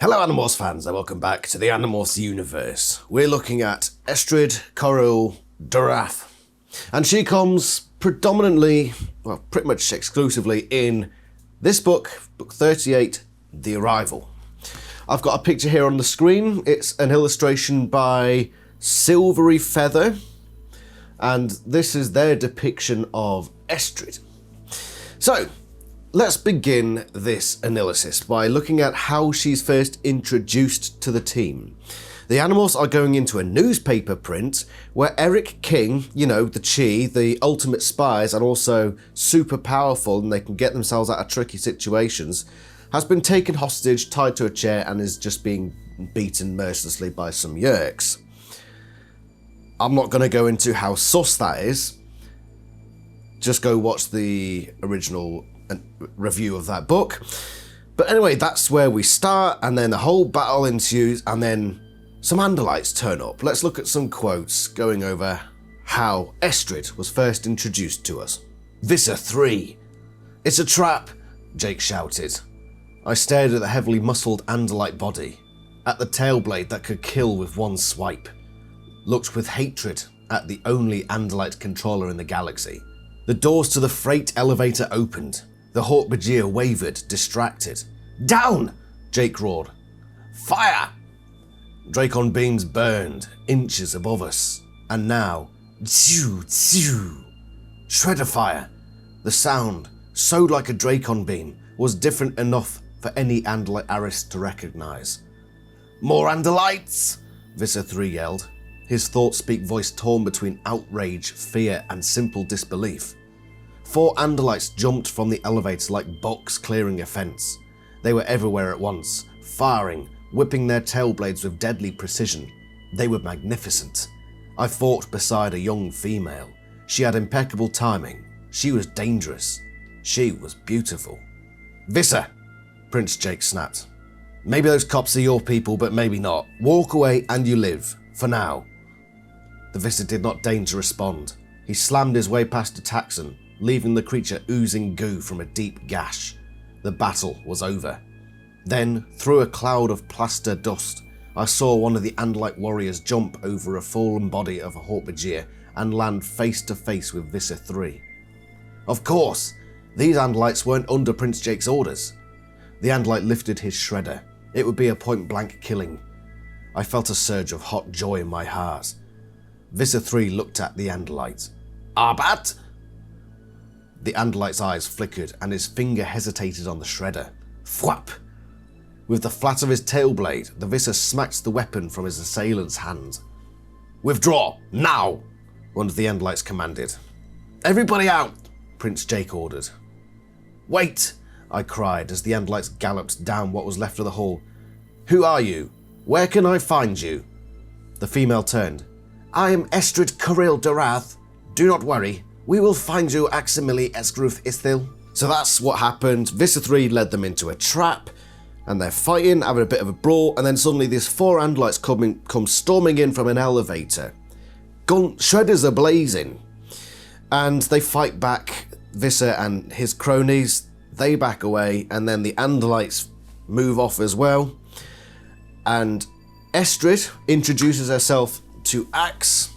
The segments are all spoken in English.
Hello Animorphs fans and welcome back to the Animorphs universe. We're looking at Estrid-Corrill-Darrath. And she comes predominantly, well pretty much exclusively in this book, book 38, The Arrival. I've got a picture here on the screen. It's an illustration by Silvery Feather. And this is their depiction of Estrid. So, let's begin this analysis by looking at how she's first introduced to the team. The Animorphs are going into a newspaper print where Eric King, you know, the Chi, the ultimate spies and also super powerful and they can get themselves out of tricky situations, has been taken hostage, tied to a chair and is just being beaten mercilessly by some Yeerks. I'm not going to go into how sus that is. Just go watch the original review of that book. But anyway, that's where we start, and then the whole battle ensues, and then some Andalites turn up. Let's look at some quotes going over how Estrid was first introduced to us. Visser 3. It's a trap, Jake shouted. I stared at the heavily muscled Andalite body, at the tail blade that could kill with one swipe. Looked with hatred at the only Andalite controller in the galaxy. The doors to the freight elevator opened. The Hawk-Bajir wavered, distracted. Down! Jake roared. Fire! Dracon beams burned, inches above us. And now, tsew, tsew. Shredder fire. The sound, so like a Dracon beam, was different enough for any Andalite aristh to recognize. More Andalites! Visser 3 yelled, his thought-speak voice torn between outrage, fear, and simple disbelief. 4 Andalites jumped from the elevator like bucks clearing a fence. They were everywhere at once, firing, whipping their tail blades with deadly precision. They were magnificent. I fought beside a young female. She had impeccable timing. She was dangerous. She was beautiful. Visser, Prince Jake snapped. Maybe those cops are your people, but maybe not. Walk away and you live, for now. The Visser did not deign to respond. He slammed his way past the Taxon, leaving the creature oozing goo from a deep gash. The battle was over. Then, through a cloud of plaster dust, I saw one of the Andalite warriors jump over a fallen body of a Hawk-Bajir and land face to face with Visser 3. Of course, these Andalites weren't under Prince Jake's orders. The Andalite lifted his shredder. It would be a point-blank killing. I felt a surge of hot joy in my heart. Visser 3 looked at the Andalite. Arbat? The Andalite's eyes flickered and his finger hesitated on the shredder. Thwap! With the flat of his tail blade, the Visser smacked the weapon from his assailant's hand. Withdraw, now! One of the Andalites commanded. Everybody out! Prince Jake ordered. Wait! I cried as the Andalites galloped down what was left of the hall. Who are you? Where can I find you? The female turned. I am Estrid-Corrill-Darrath. Do not worry. We will find you Aximili Esgruth Ithil. So that's what happened. Visser 3 led them into a trap, and they're fighting, having a bit of a brawl, and then suddenly these 4 Andalites come storming in from an elevator. Gun shredders are blazing, and they fight back. Visser and his cronies, they back away, and then the Andalites move off as well. And Estrid introduces herself to Axe,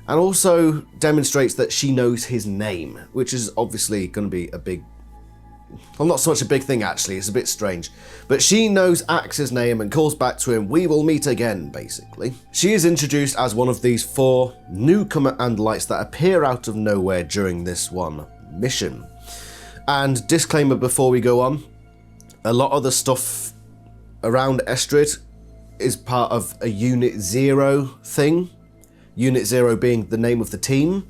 and also demonstrates that she knows his name, which is obviously going to be a big, well, not so much a big thing actually, it's a bit strange. But she knows Axe's name and calls back to him, we will meet again, basically. She is introduced as one of these 4 newcomer Andalites that appear out of nowhere during this one mission. And disclaimer before we go on, a lot of the stuff around Estrid is part of a Unit 0 thing. Unit 0 being the name of the team.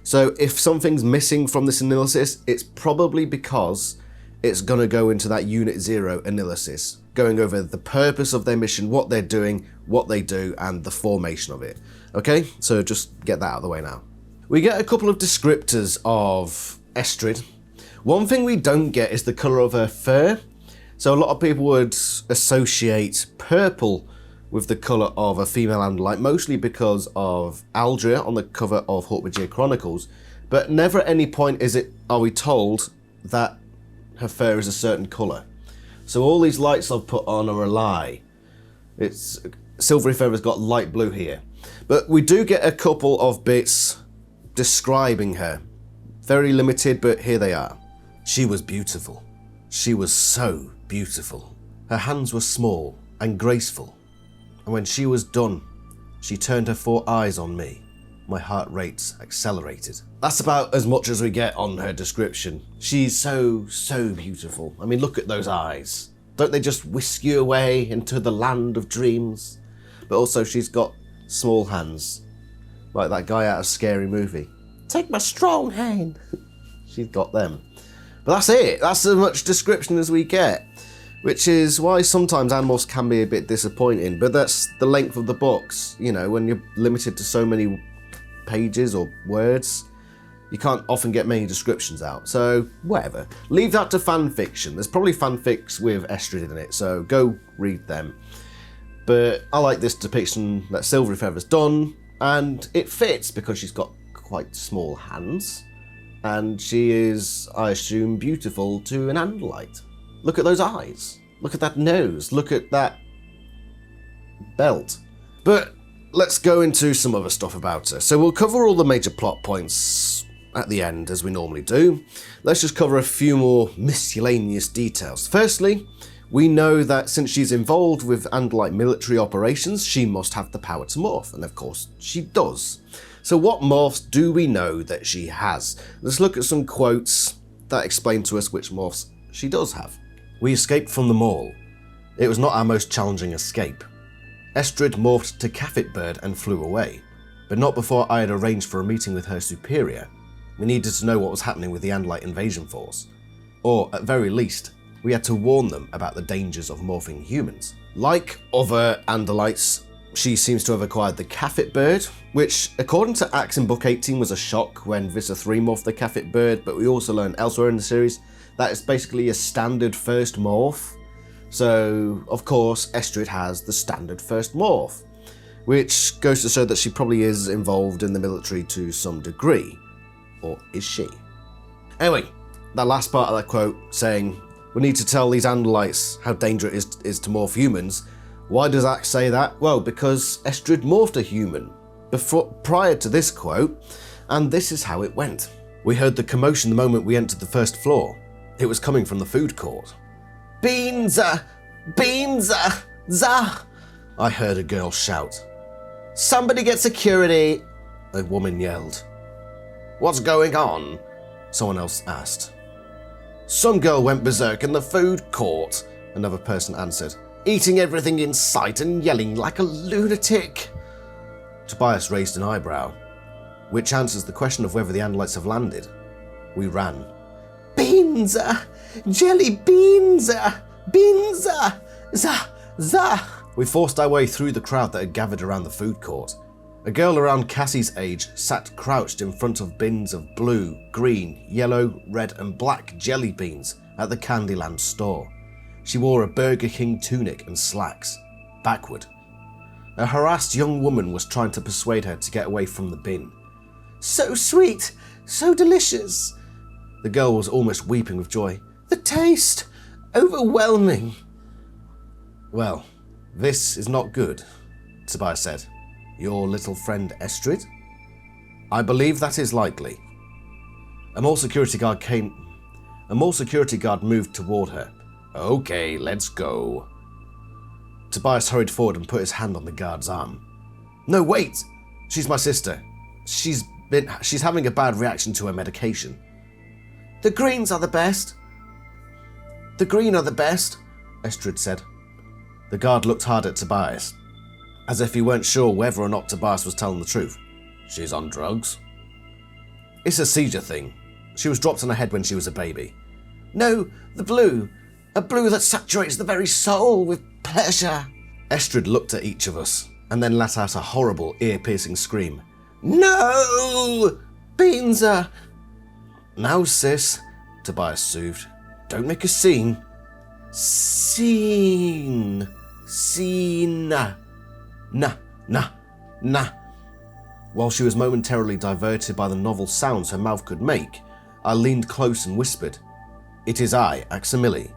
So if something's missing from this analysis, it's probably because it's going to go into that Unit 0 analysis, going over the purpose of their mission, what they're doing, what they do, and the formation of it. Okay, so just get that out of the way now. We get a couple of descriptors of Estrid. One thing we don't get is the colour of her fur. So a lot of people would associate purple with the colour of a female Andalite, mostly because of Aldria on the cover of Hawk-Bajir Chronicles, but never at any point are we told that her fur is a certain colour. So all these lights I've put on are a lie. It's Silvery Feather's got light blue here. But we do get a couple of bits describing her. Very limited, but here they are. She was beautiful. She was so beautiful. Her hands were small and graceful. And when she was done, she turned her 4 eyes on me. My heart rates accelerated. That's about as much as we get on her description. She's so beautiful. I mean, look at those eyes. Don't they just whisk you away into the land of dreams? But also she's got small hands. Like that guy out of Scary Movie. Take my strong hand. She's got them. But that's it. That's as much description as we get. Which is why sometimes animals can be a bit disappointing. But that's the length of the books. You know, when you're limited to so many pages or words, you can't often get many descriptions out. So, whatever. Leave that to fan fiction. There's probably fanfics with Estrid in it, so go read them. But I like this depiction that Silvery Feather's done, and it fits because she's got quite small hands, and she is, I assume, beautiful to an Andalite. Look at those eyes. Look at that nose. Look at that belt. But let's go into some other stuff about her. So we'll cover all the major plot points at the end, as we normally do. Let's just cover a few more miscellaneous details. Firstly, we know that since she's involved with Andalite military operations, she must have the power to morph, and of course she does. So what morphs do we know that she has? Let's look at some quotes that explain to us which morphs she does have. We escaped from the mall. It was not our most challenging escape. Estrid morphed to Kaffit Bird and flew away, but not before I had arranged for a meeting with her superior. We needed to know what was happening with the Andalite invasion force. Or, at very least, we had to warn them about the dangers of morphing humans. Like other Andalites, she seems to have acquired the Kaffit Bird, which, according to Axe in Book 18, was a shock when Visser 3 morphed the Kaffit Bird, but we also learned elsewhere in the series that it's basically a standard first morph. So, of course, Estrid has the standard first morph, which goes to show that she probably is involved in the military to some degree. Or is she? Anyway, that last part of that quote saying, we need to tell these Andalites how dangerous it is to morph humans. Why does Axe say that? Well, because Estrid morphed a human prior to this quote, and this is how it went. We heard the commotion the moment we entered the first floor. It was coming from the food court. Beanza! Beanza! Za! I heard a girl shout. Somebody get security! A woman yelled. What's going on? Someone else asked. Some girl went berserk in the food court, another person answered, eating everything in sight and yelling like a lunatic. Tobias raised an eyebrow, which answers the question of whether the Andalites have landed. We ran. Beanza! Jelly beanza! Beanza! Za! Za! We forced our way through the crowd that had gathered around the food court. A girl around Cassie's age sat crouched in front of bins of blue, green, yellow, red and black jelly beans at the Candyland store. She wore a Burger King tunic and slacks, backward. A harassed young woman was trying to persuade her to get away from the bin. So sweet, so delicious. The girl was almost weeping with joy. The taste, overwhelming. Well, this is not good, Tobias said. Your little friend Estrid? I believe that is likely. A more security guard moved toward her. Okay, let's go. Tobias hurried forward and put his hand on the guard's arm. No, wait! She's my sister. She's having a bad reaction to her medication. The greens are the best. The green are the best, Estrid said. The guard looked hard at Tobias, as if he weren't sure whether or not Tobias was telling the truth. She's on drugs? It's a seizure thing. She was dropped on her head when she was a baby. No, the blue. A blue that saturates the very soul with pleasure. Estrid looked at each of us, and then let out a horrible, ear-piercing scream. No! Beanza! Now, sis, Tobias soothed. Don't make a scene. Scene. Scene. Nah. While she was momentarily diverted by the novel sounds her mouth could make, I leaned close and whispered, It is I, Aximili.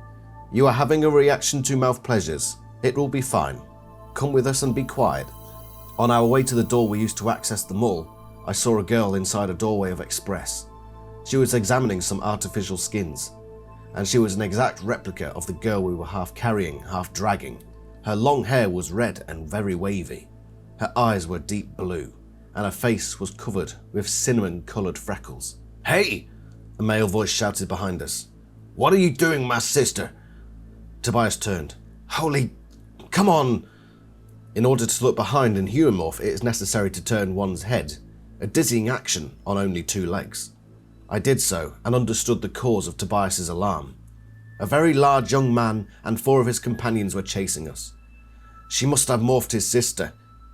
You are having a reaction to mouth pleasures. It will be fine. Come with us and be quiet. On our way to the door we used to access the mall, I saw a girl inside a doorway of Express. She was examining some artificial skins, and she was an exact replica of the girl we were half carrying, half dragging. Her long hair was red and very wavy. Her eyes were deep blue, and her face was covered with cinnamon-coloured freckles. "Hey!" a male voice shouted behind us. "What are you doing, my sister?" Tobias turned. "Holy... come on!" In order to look behind in human morph, it is necessary to turn one's head, a dizzying action on only 2 legs. I did so, and understood the cause of Tobias's alarm. A very large young man and 4 of his companions were chasing us. "She must have morphed his sister.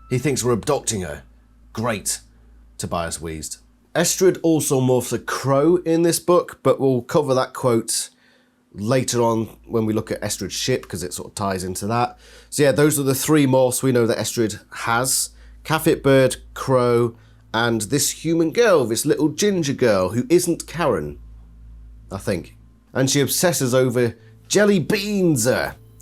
He thinks we're abducting her." "Great," Tobias wheezed. Estrid also morphs a crow in this book, but we'll cover that quote later on when we look at Estrid's ship, because it sort of ties into that. So yeah, those are the 3 morphs we know that Estrid has. Kaffit bird, crow, and this human girl, this little ginger girl who isn't Karen, I think. And she obsesses over jelly beans,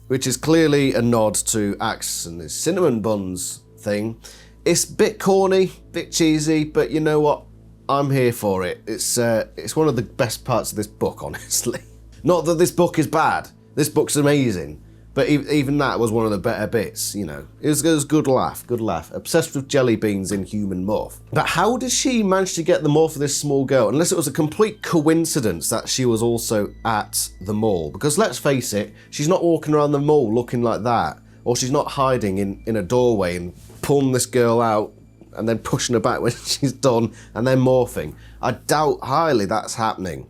which is clearly a nod to Axe and his cinnamon buns thing. It's a bit corny, bit cheesy, but you know what? I'm here for it. It's one of the best parts of this book, honestly. Not that this book is bad. This book's amazing. But even that was one of the better bits, you know. It was good laugh, good laugh. Obsessed with jelly beans in human morph. But how did she manage to get the morph of this small girl? Unless it was a complete coincidence that she was also at the mall. Because let's face it, she's not walking around the mall looking like that. Or she's not hiding in a doorway and pulling this girl out and then pushing her back when she's done and then morphing. I doubt highly that's happening.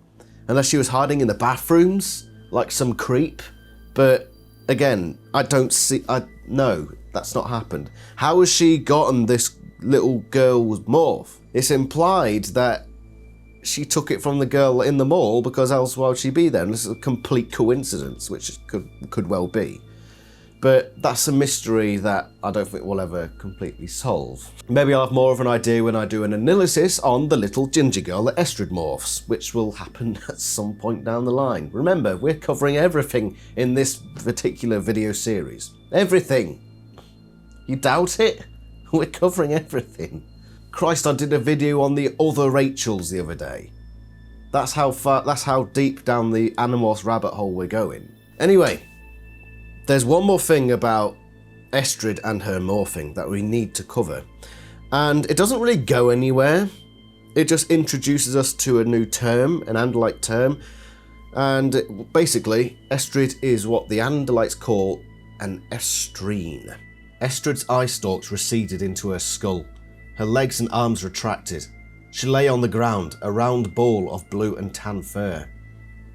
Unless she was hiding in the bathrooms, like some creep. But again, no, that's not happened. How has she gotten this little girl's morph? It's implied that she took it from the girl in the mall, because else why would she be there? And this is a complete coincidence, which could well be. But that's a mystery that I don't think we'll ever completely solve. Maybe I'll have more of an idea when I do an analysis on the little ginger girl that Estrid morphs, which will happen at some point down the line. Remember, we're covering everything in this particular video series. Everything. You doubt it? We're covering everything. Christ, I did a video on the other Rachels the other day. That's how deep down the Animorphs rabbit hole we're going. Anyway, there's one more thing about Estrid and her morphing that we need to cover. And it doesn't really go anywhere. It just introduces us to a new term, an Andalite term. And basically, Estrid is what the Andalites call an estrine. Estrid's eye stalks receded into her skull. Her legs and arms retracted. She lay on the ground, a round ball of blue and tan fur.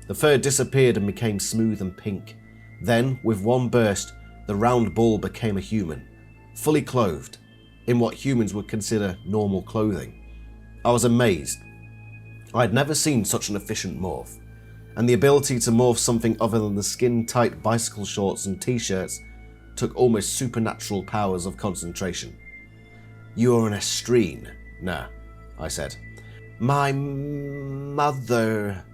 The fur disappeared and became smooth and pink. Then, with one burst, the round ball became a human, fully clothed, in what humans would consider normal clothing. I was amazed. I had never seen such an efficient morph, and the ability to morph something other than the skin-tight bicycle shorts and t-shirts took almost supernatural powers of concentration. "You are an estrine." "Nah," I said. "My mother...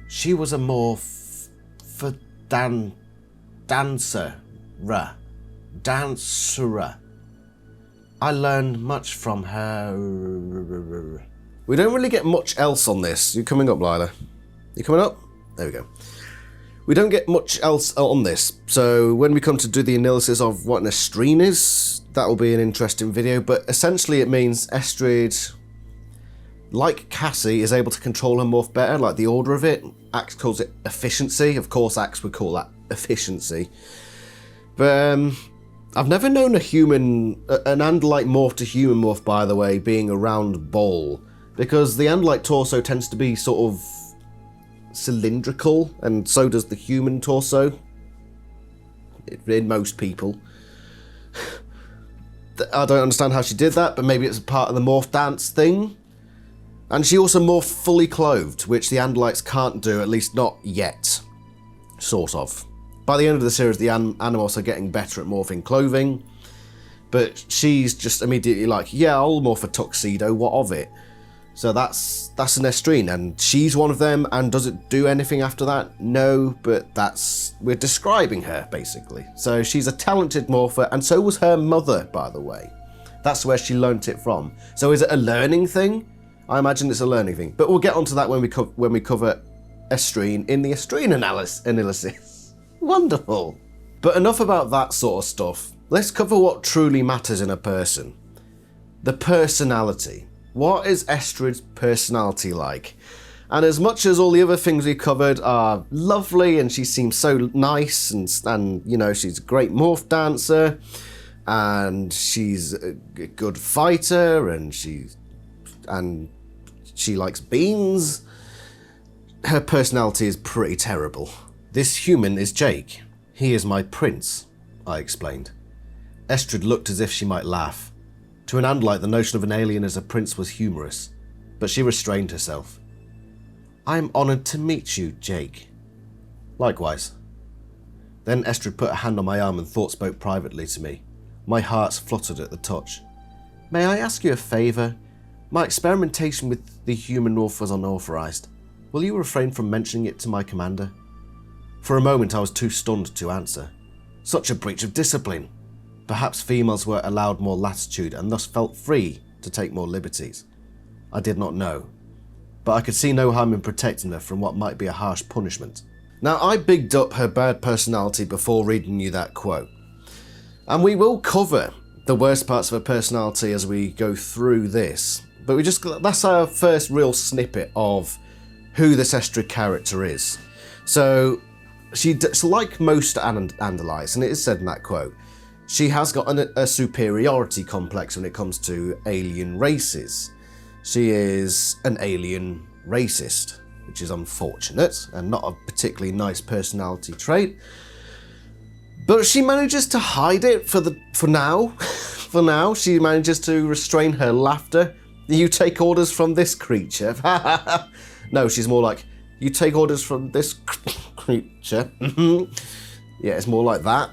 she was a morph... for dancer. I learned much from her." We don't really get much else on this. You coming up, Lila? You coming up? There we go. We don't get much else on this, so when we come to do the analysis of what an estrine is, that will be an interesting video, but essentially it means Estrid, like Cassie, is able to control her morph better, like the order of it. Axe calls it efficiency. Of course, Axe would call that efficiency. But I've never known an Andalite morph to human morph, by the way, being a round ball, because the Andalite torso tends to be sort of cylindrical, and so does the human torso, in most people. I don't understand how she did that, but maybe it's part of the morph dance thing. And she also morphed fully clothed, which the Andalites can't do, at least not yet. Sort of. By the end of the series, the Animorphs are getting better at morphing clothing, but she's just immediately like, yeah, I'll morph a tuxedo, what of it? So that's an Estrine, and she's one of them, and does it do anything after that? No, but we're describing her, basically. So she's a talented morpher, and so was her mother, by the way. That's where she learnt it from. So is it a learning thing? I imagine it's a learning thing, but we'll get onto that when we cover Estrine in the Estrine AniLysis. Wonderful. But enough about that sort of stuff. Let's cover what truly matters in a person. The personality. What is Estrid's personality like? And as much as all the other things we covered are lovely and she seems so nice and you know, she's a great morph dancer and she's a good fighter and she likes beans, her personality is pretty terrible. This human is Jake. He is my prince, I explained. Estrid looked as if she might laugh. To an Andalite, the notion of an alien as a prince was humorous, but she restrained herself. I am honoured to meet you, Jake. Likewise. Then Estrid put a hand on my arm and thought spoke privately to me. My heart fluttered at the touch. May I ask you a favour? My experimentation with the human morph was unauthorised. Will you refrain from mentioning it to my commander? For a moment I was too stunned to answer. Such a breach of discipline. Perhaps females were allowed more latitude and thus felt free to take more liberties. I did not know, but I could see no harm in protecting her from what might be a harsh punishment. Now, I bigged up her bad personality before reading you that quote, and we will cover the worst parts of her personality as we go through this, but that's our first real snippet of who this Estrid character is. So, she's like most Andalites, and it is said in that quote, she has got a superiority complex when it comes to alien races. She is an alien racist, which is unfortunate and not a particularly nice personality trait. But she manages to hide it for now. For now, she manages to restrain her laughter. You take orders from this creature. No, she's more like, you take orders from this creature. Yeah, it's more like that.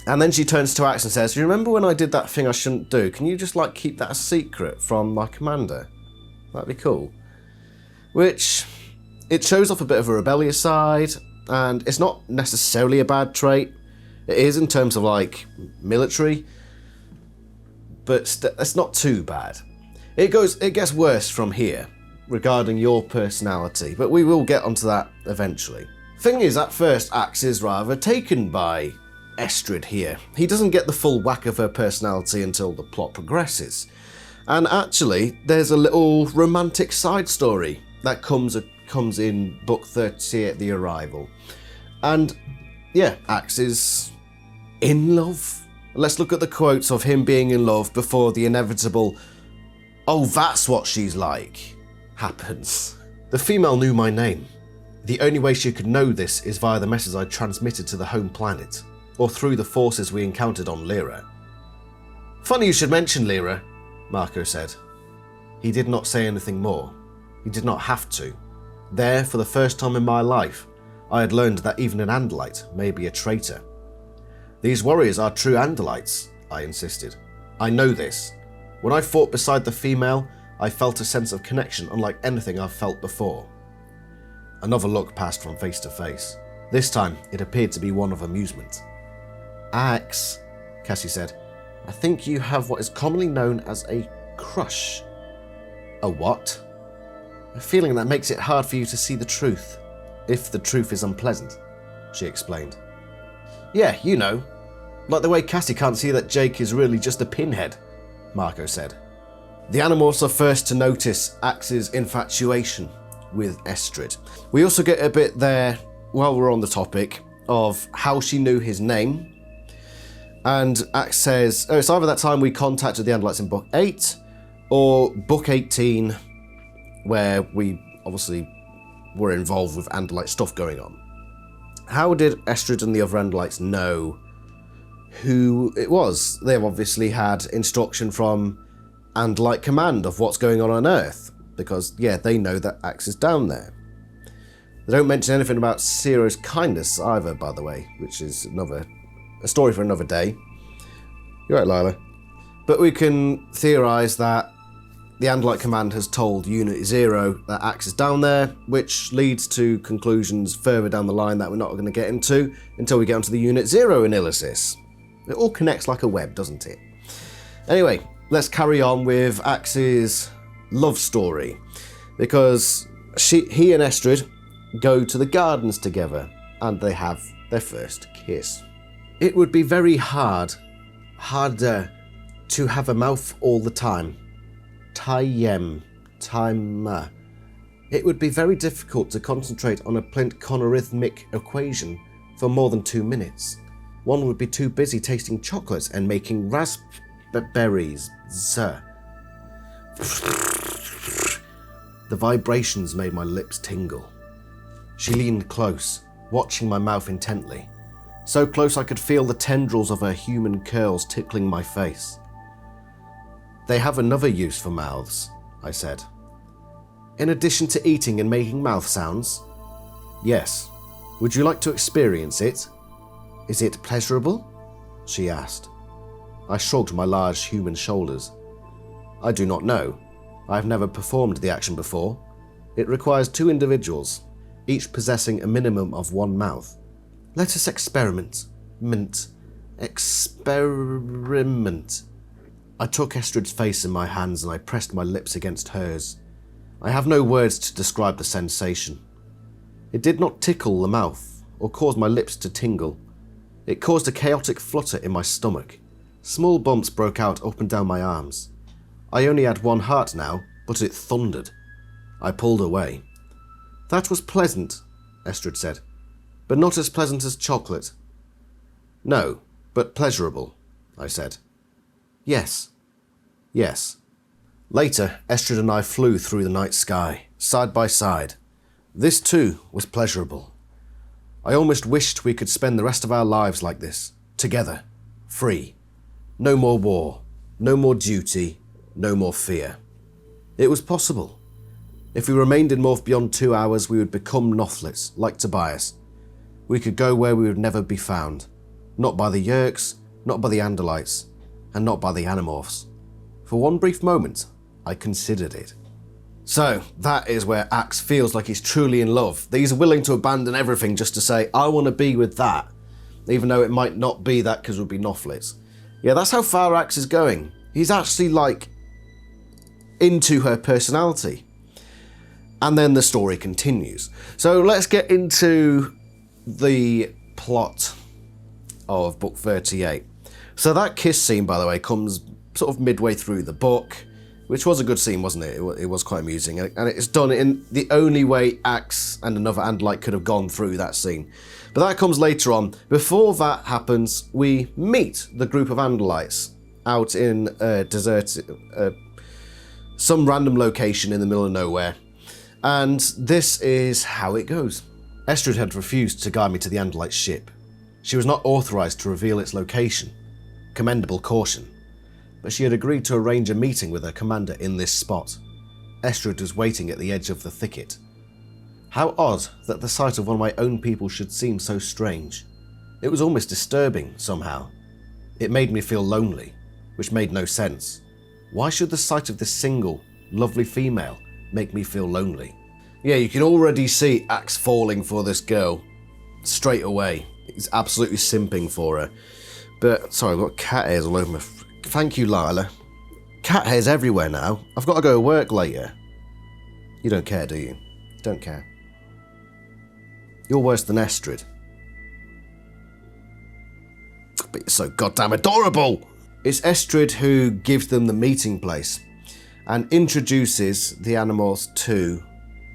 And then she turns to Axe and says, you remember when I did that thing I shouldn't do? Can you just keep that a secret from my commander? That'd be cool. Which, it shows off a bit of a rebellious side, and it's not necessarily a bad trait. It is in terms of military, but it's not too bad. It gets worse from here regarding your personality, but we will get onto that eventually. Thing is, at first Axe is rather taken by Estrid here. He doesn't get the full whack of her personality until the plot progresses. And actually, there's a little romantic side story that comes in book 38, The Arrival. And yeah, Axe is in love. Let's look at the quotes of him being in love before the inevitable, oh, that's what she's like, happens. The female knew my name. The only way she could know this is via the message I transmitted to the home planet, or through the forces we encountered on Lyra. Funny you should mention Lyra, Marco said. He did not say anything more. He did not have to. There, for the first time in my life, I had learned that even an Andalite may be a traitor. These warriors are true Andalites, I insisted. I know this. When I fought beside the female, I felt a sense of connection unlike anything I've felt before. Another look passed from face to face. This time, it appeared to be one of amusement. Axe, Cassie said, I think you have what is commonly known as a crush. A what? A feeling that makes it hard for you to see the truth, if the truth is unpleasant, she explained. Yeah, you know, like the way Cassie can't see that Jake is really just a pinhead, Marco said. The Animorphs are first to notice Axe's infatuation with Estrid. We also get a bit there, while we're on the topic, of how she knew his name. And Axe says, it's either that time we contacted the Andalites in book 8, or book 18, where we obviously were involved with Andalite stuff going on. How did Estrid and the other Andalites know who it was? They've obviously had instruction from Andalite Command of what's going on Earth, because, yeah, they know that Axe is down there. They don't mention anything about Ciro's kindness either, by the way, which is a story for another day. You're right, Lila. But we can theorise that The Andalite Command has told Unit 0 that Axe is down there, which leads to conclusions further down the line that we're not going to get into until we get onto the Unit 0 AniLysis. It all connects like a web, doesn't it? Anyway, let's carry on with Axe's love story, because he and Estrid go to the gardens together and they have their first kiss. It would be very harder to have a mouth all the time. Time. It would be very difficult to concentrate on a plint-conorhythmic equation for more than 2 minutes. One would be too busy tasting chocolates and making raspberries. The vibrations made my lips tingle. She leaned close, watching my mouth intently. So close I could feel the tendrils of her human curls tickling my face. They have another use for mouths, I said. In addition to eating and making mouth sounds? Yes. Would you like to experience it? Is it pleasurable? She asked. I shrugged my large human shoulders. I do not know. I have never performed the action before. It requires 2 individuals, each possessing a minimum of 1 mouth. Let us experiment. Experiment. I took Estrid's face in my hands and I pressed my lips against hers. I have no words to describe the sensation. It did not tickle the mouth or cause my lips to tingle. It caused a chaotic flutter in my stomach. Small bumps broke out up and down my arms. I only had 1 heart now, but it thundered. I pulled away. That was pleasant, Estrid said, but not as pleasant as chocolate. No, but pleasurable, I said. Yes. Later, Estrid and I flew through the night sky, side by side. This too was pleasurable. I almost wished we could spend the rest of our lives like this, together, free. No more war, no more duty, no more fear. It was possible. If we remained in Morph beyond 2 hours, we would become Nothlets, like Tobias. We could go where we would never be found. Not by the Yeerks, not by the Andalites, and not by the Animorphs. For one brief moment, I considered it. So, that is where Axe feels like he's truly in love. That he's willing to abandon everything just to say, I want to be with that. Even though it might not be that because we'll be Nothlets. Yeah, that's how far Axe is going. He's actually, into her personality. And then the story continues. So let's get into the plot of book 38. So that kiss scene, by the way, comes sort of midway through the book, which was a good scene, wasn't it? It was quite amusing, and it's done in the only way Axe and another Andalite could have gone through that scene. But that comes later on. Before that happens, we meet the group of Andalites out in a desert, some random location in the middle of nowhere. And this is how it goes. Estrid had refused to guide me to the Andalite ship. She was not authorized to reveal its location. Commendable caution. But she had agreed to arrange a meeting with her commander in this spot. Estrid was waiting at the edge of the thicket. How odd that the sight of one of my own people should seem so strange. It was almost disturbing, somehow. It made me feel lonely, which made no sense. Why should the sight of this single, lovely female make me feel lonely? Yeah, you can already see Axe falling for this girl straight away. He's absolutely simping for her. But, sorry, I've got cat hairs all over my... Thank you, Lila. Cat hairs everywhere now. I've got to go to work later. You don't care, do you? Don't care. You're worse than Estrid. But you're so goddamn adorable! It's Estrid who gives them the meeting place and introduces the Animorphs to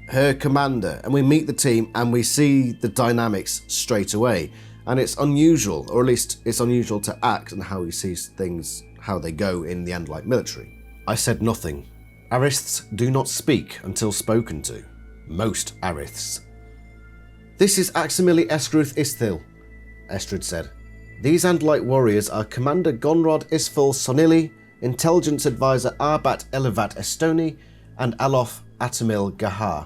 her commander, and we meet the team and we see the dynamics straight away. And it's unusual, or at least it's unusual to Axe and how he sees things, how they go in the Andalite military. I said nothing. Ariths do not speak until spoken to. Most ariths. This is Aximili Esgruth Isthil, Estrid said. These Andalite warriors are Commander Gonrod Isfil Sonili, Intelligence Advisor Arbat Elevat Estoni, and Alof Atamil Gahar.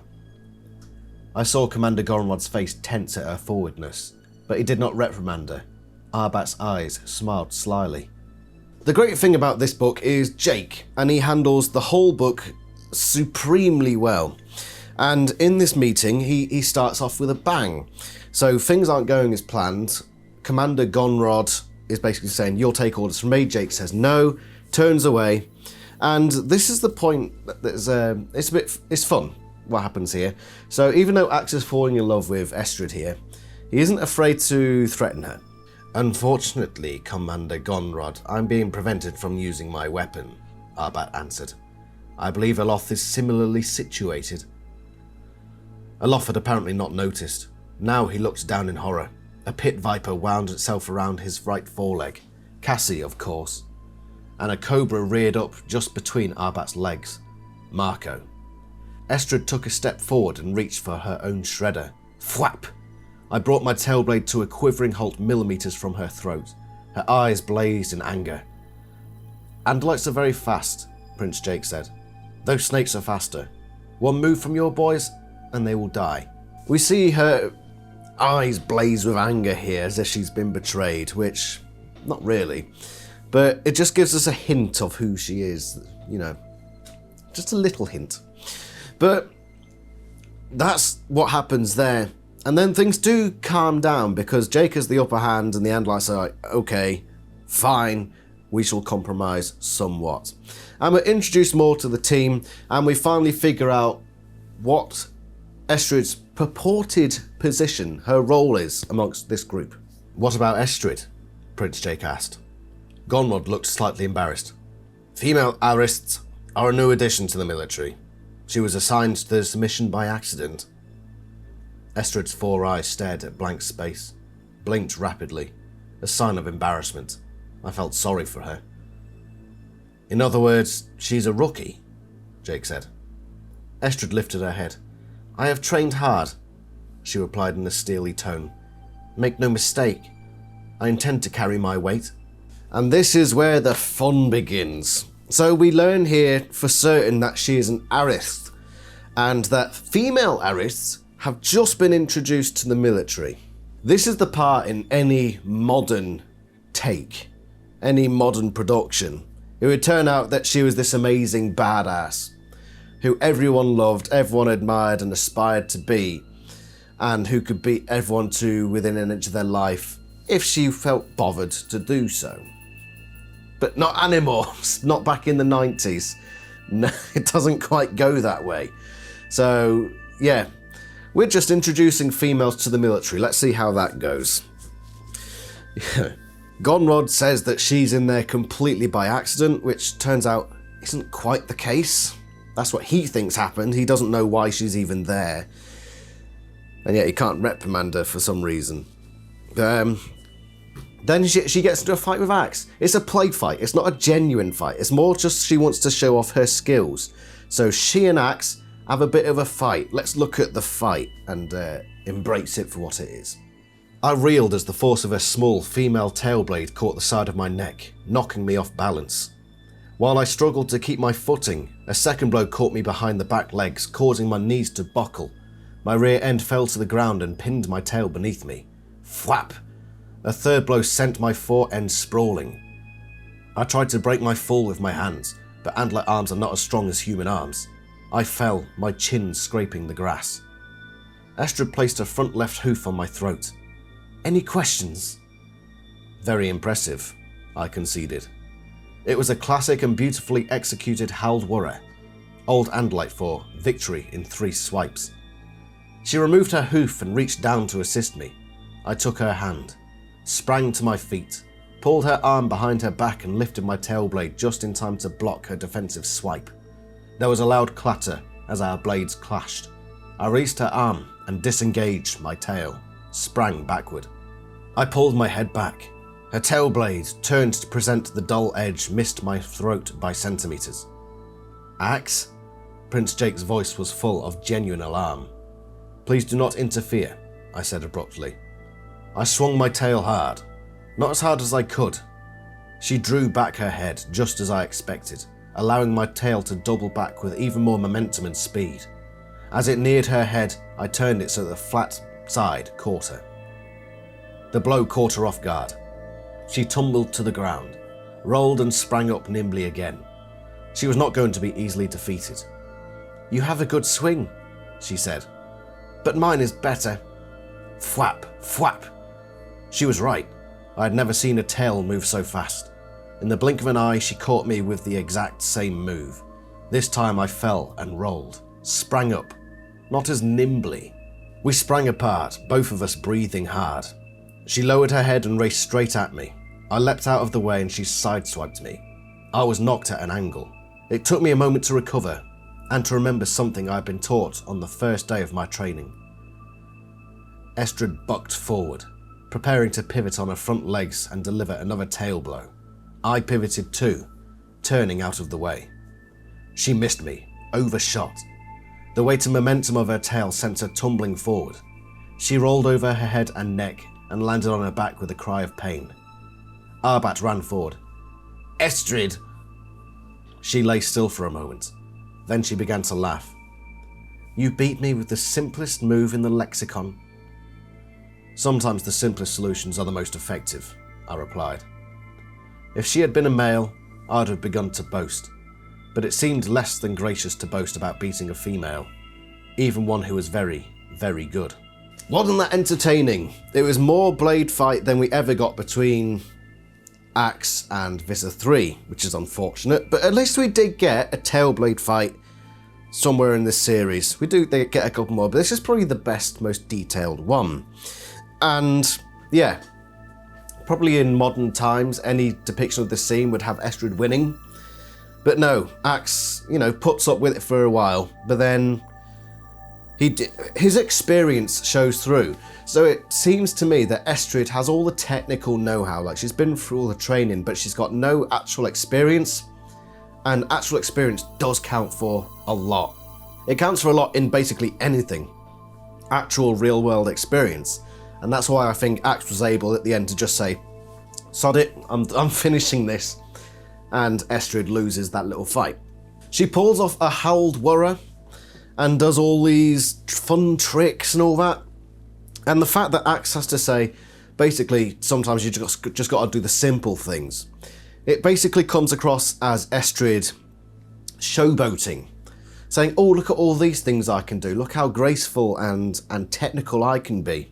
I saw Commander Gonrod's face tense at her forwardness, but he did not reprimand her. Arbat's eyes smiled slyly. The great thing about this book is Jake, and he handles the whole book supremely well. And in this meeting, he starts off with a bang. So things aren't going as planned. Commander Gonrod is basically saying, "You'll take orders from me." Jake says no, turns away. And this is the point that it's fun what happens here. So even though Axe is falling in love with Estrid here, he isn't afraid to threaten her. "Unfortunately, Commander Gonrod, I'm being prevented from using my weapon," Arbat answered. "I believe Aloth is similarly situated." Aloth had apparently not noticed. Now he looked down in horror. A pit viper wound itself around his right foreleg. Cassie, of course. And a cobra reared up just between Arbat's legs. Marco. Estrid took a step forward and reached for her own shredder. Thwap! I brought my tailblade to a quivering halt millimeters from her throat. Her eyes blazed in anger. "Andalites are very fast," Prince Jake said. "Those snakes are faster. One move from your boys, and they will die." We see her eyes blaze with anger here as if she's been betrayed, which, not really. But it just gives us a hint of who she is, just a little hint. But that's what happens there. And then things do calm down because Jake has the upper hand and the Andalites are like, "Okay, fine, we shall compromise somewhat." And we're introduced more to the team and we finally figure out what Estrid's purported position, her role is amongst this group. "What about Estrid?" Prince Jake asked. Gonrod looked slightly embarrassed. "Female arists are a new addition to the military. She was assigned to this mission by accident." Estrid's four eyes stared at blank space, blinked rapidly, a sign of embarrassment. I felt sorry for her. "In other words, she's a rookie," Jake said. Estrid lifted her head. "I have trained hard," she replied in a steely tone. "Make no mistake, I intend to carry my weight." And this is where the fun begins. So we learn here for certain that she is an aristh, and that female arists have just been introduced to the military. This is the part in any modern take, any modern production. It would turn out that she was this amazing badass who everyone loved, everyone admired and aspired to be, and who could beat everyone to within an inch of their life if she felt bothered to do so. But not anymore, not back in the 90s. No, it doesn't quite go that way. So, yeah, we're just introducing females to the military. Let's see how that goes. Gonrod says that she's in there completely by accident, which turns out isn't quite the case. That's what he thinks happened. He doesn't know why she's even there. And yet he can't reprimand her for some reason. Then she gets into a fight with Axe. It's a play fight. It's not a genuine fight. It's more just she wants to show off her skills. So she and Axe have a bit of a fight. Let's look at the fight and embrace it for what it is. I reeled as the force of her small female tailblade caught the side of my neck, knocking me off balance. While I struggled to keep my footing, a second blow caught me behind the back legs, causing my knees to buckle. My rear end fell to the ground and pinned my tail beneath me. Flap! A third blow sent my fore end sprawling. I tried to break my fall with my hands, but antler arms are not as strong as human arms. I fell, my chin scraping the grass. Estrid placed her front left hoof on my throat. "Any questions?" "Very impressive," I conceded. It was a classic and beautifully executed Haldwurra, Old Andalite for victory in 3 swipes. She removed her hoof and reached down to assist me. I took her hand, sprang to my feet, pulled her arm behind her back and lifted my tailblade just in time to block her defensive swipe. There was a loud clatter as our blades clashed. I raised her arm and disengaged my tail, sprang backward. I pulled my head back. Her tailblade, turned to present the dull edge, missed my throat by centimeters. "Axe?" Prince Jake's voice was full of genuine alarm. "Please do not interfere," I said abruptly. I swung my tail hard, not as hard as I could. She drew back her head just as I expected, allowing my tail to double back with even more momentum and speed. As it neared her head, I turned it so that the flat side caught her. The blow caught her off guard. She tumbled to the ground. rolled and sprang up nimbly again. She was not going to be easily defeated. "You have a good swing," she said, "but mine is better." Thwap, thwap. She was right. I had never seen a tail move so fast. In the blink of an eye, she caught me with the exact same move. This time I fell and rolled, sprang up, not as nimbly. We sprang apart, both of us breathing hard. She lowered her head and raced straight at me. I leapt out of the way and she sideswiped me. I was knocked at an angle. It took me a moment to recover and to remember something I had been taught on the first day of my training. Estrid bucked forward, preparing to pivot on her front legs and deliver another tail blow. I pivoted too, turning out of the way. She missed me, overshot. The weight and momentum of her tail sent her tumbling forward. She rolled over her head and neck and landed on her back with a cry of pain. Arbat ran forward. "Estrid!" She lay still for a moment. Then she began to laugh. "You beat me with the simplest move in the lexicon." "Sometimes the simplest solutions are the most effective," I replied. If she had been a male, I'd have begun to boast, but it seemed less than gracious to boast about beating a female, even one who was very, very good. Wasn't that entertaining? It was more blade fight than we ever got between Axe and Visser 3, which is unfortunate, but at least we did get a tail blade fight somewhere in this series. We do get a couple more, but this is probably the best, most detailed one. And yeah, probably in modern times, any depiction of this scene would have Estrid winning. But no, Axe, puts up with it for a while, but then his experience shows through. So it seems to me that Estrid has all the technical know-how, like she's been through all the training, but she's got no actual experience. And actual experience does count for a lot. It counts for a lot in basically anything. Actual real-world experience. And that's why I think Axe was able at the end to just say, "Sod it, I'm finishing this." And Estrid loses that little fight. She pulls off a howled whirrer and does all these fun tricks and all that. And the fact that Axe has to say, basically, sometimes you just got to do the simple things. It basically comes across as Estrid showboating, saying, "Oh, look at all these things I can do. Look how graceful and technical I can be."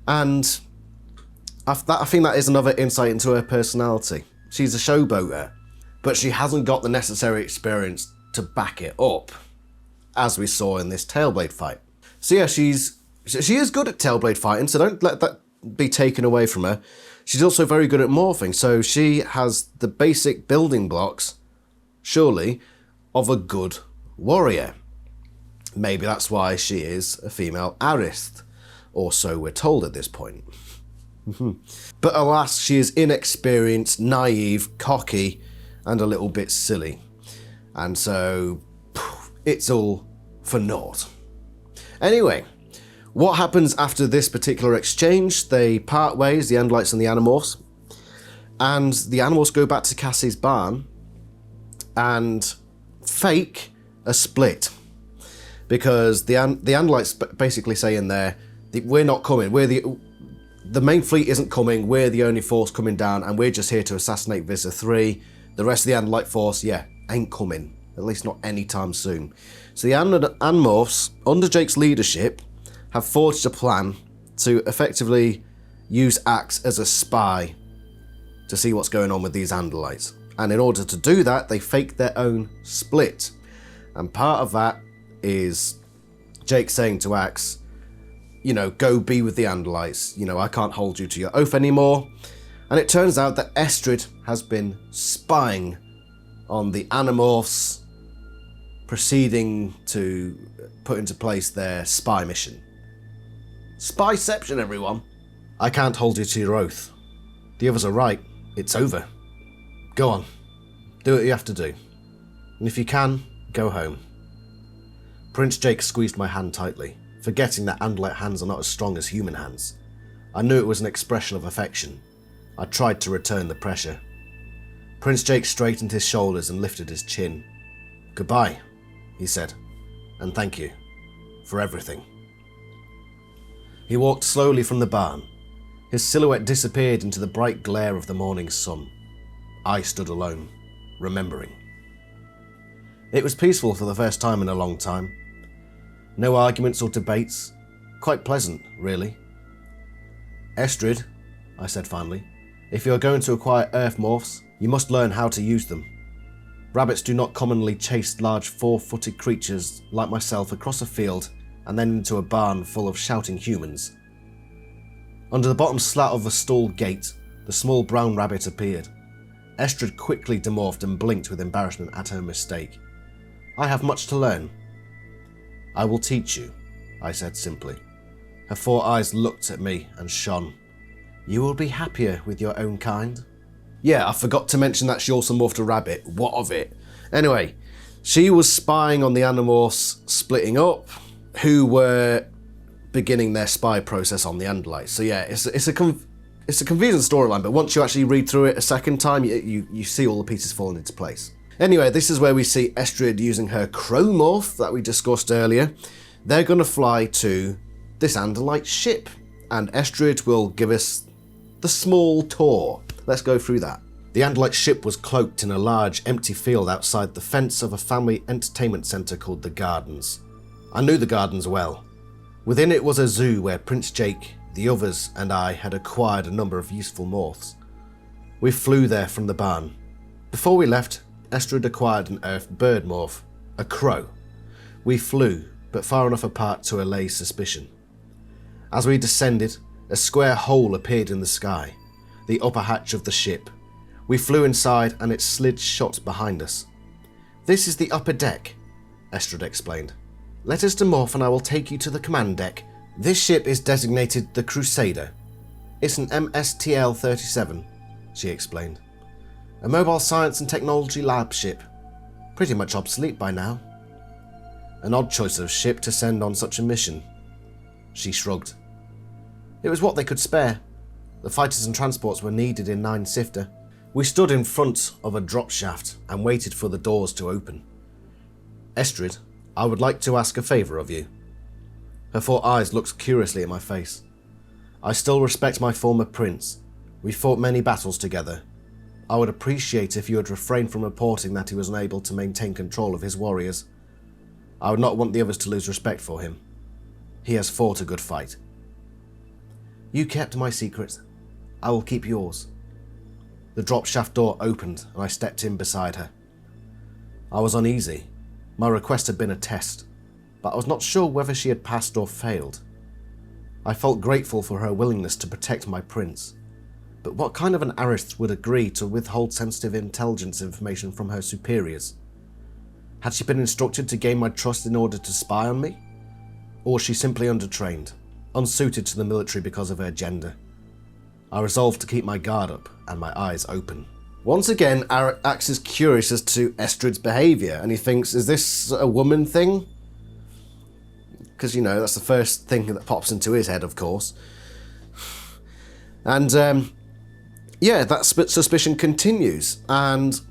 And I think that is another insight into her personality. She's a showboater, but she hasn't got the necessary experience to back it up, as we saw in this tailblade fight. So yeah, she is good at tailblade fighting, so don't let that be taken away from her. She's also very good at morphing, so she has the basic building blocks, surely, of a good warrior. Maybe that's why she is a female aristh, or so we're told at this point. But alas, she is inexperienced, naive, cocky, and a little bit silly. And so, it's all for naught. Anyway, what happens after this particular exchange? They part ways, the AniLysis and the Animorphs, and the Animorphs go back to Cassie's barn and fake a split. Because the AniLysis basically say in there, "We're not coming, the main fleet isn't coming, we're the only force coming down, and we're just here to assassinate Visser 3. The rest of the AniLysis force, ain't coming. At least not anytime soon." So the Animorphs, under Jake's leadership, have forged a plan to effectively use Axe as a spy to see what's going on with these AniLysis. And in order to do that, they fake their own split. And part of that is Jake saying to Axe, "Go be with the AniLysis. I can't hold you to your oath anymore." And it turns out that Estrid has been spying on the Animorphs, proceeding to put into place their spy mission. Spyception, everyone. "I can't hold you to your oath. The others are right. It's over. Go on. Do what you have to do. And if you can, go home." Prince Jake squeezed my hand tightly, forgetting that AniLysis hands are not as strong as human hands. I knew it was an expression of affection. I tried to return the pressure. Prince Jake straightened his shoulders and lifted his chin. "Goodbye," he said, "and thank you for everything." He walked slowly from the barn. His silhouette disappeared into the bright glare of the morning sun. I stood alone, remembering. It was peaceful for the first time in a long time. No arguments or debates. Quite pleasant, really. Estrid, I said finally, if you are going to acquire earth morphs, you must learn how to use them. Rabbits do not commonly chase large four-footed creatures like myself across a field and then into a barn full of shouting humans. Under the bottom slat of the stall gate, the small brown rabbit appeared. Estrid quickly demorphed and blinked with embarrassment at her mistake. I have much to learn. I will teach you, I said simply. Her 4 eyes looked at me and shone. You will be happier with your own kind. Yeah, I forgot to mention that she also morphed a rabbit. What of it? Anyway, she was spying on the Animorphs splitting up, who were beginning their spy process on the AniLysis. So yeah, it's a confusing storyline, but once you actually read through it a second time, you see all the pieces falling into place. Anyway, this is where we see Estrid using her Chromorph that we discussed earlier. They're going to fly to this AniLysis ship, and Estrid will give us the small tour. Let's go through that. The AniLysis ship was cloaked in a large, empty field outside the fence of a family entertainment centre called the Gardens. I knew the Gardens well. Within it was a zoo where Prince Jake, the others, and I had acquired a number of useful morphs. We flew there from the barn. Before we left, Estrid acquired an earth bird morph, a crow. We flew, but far enough apart to allay suspicion. As we descended, a square hole appeared in the sky, the upper hatch of the ship. We flew inside and it slid shut behind us. This is the upper deck, Estrid explained. Let us demorph and I will take you to the command deck. This ship is designated the Crusader. It's an MSTL-37, she explained. A mobile science and technology lab ship. Pretty much obsolete by now. An odd choice of ship to send on such a mission. She shrugged. It was what they could spare. The fighters and transports were needed in 9 Sifter. We stood in front of a drop shaft and waited for the doors to open. Estrid, I would like to ask a favour of you. Her 4 eyes looked curiously at my face. I still respect my former prince. We fought many battles together. I would appreciate if you would refrain from reporting that he was unable to maintain control of his warriors. I would not want the others to lose respect for him. He has fought a good fight. You kept my secret. I will keep yours. The drop shaft door opened and I stepped in beside her. I was uneasy. My request had been a test, but I was not sure whether she had passed or failed. I felt grateful for her willingness to protect my prince, but what kind of an aristh would agree to withhold sensitive intelligence information from her superiors? Had she been instructed to gain my trust in order to spy on me? Or was she simply undertrained, unsuited to the military because of her gender? I resolved to keep my guard up and my eyes open. Once again, Ax is curious as to Estrid's behaviour, and he thinks, is this a woman thing? Because, you know, that's the first thing that pops into his head, of course. And, yeah, that suspicion continues, and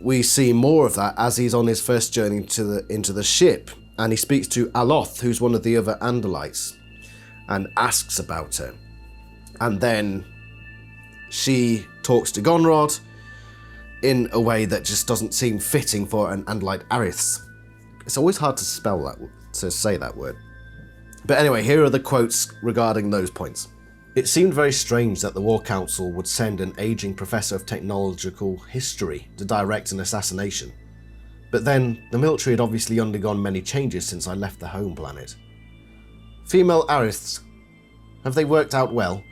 we see more of that as he's on his first journey into the ship, and he speaks to Aloth, who's one of the other AniLysis, and asks about her. And then she talks to Gonrod in a way that just doesn't seem fitting for an AniLysis aristh. It's always hard to say that word. But anyway, here are the quotes regarding those points. It seemed very strange that the War Council would send an aging professor of technological history to direct an assassination. But then, the military had obviously undergone many changes since I left the home planet. Female ariths, have they worked out well?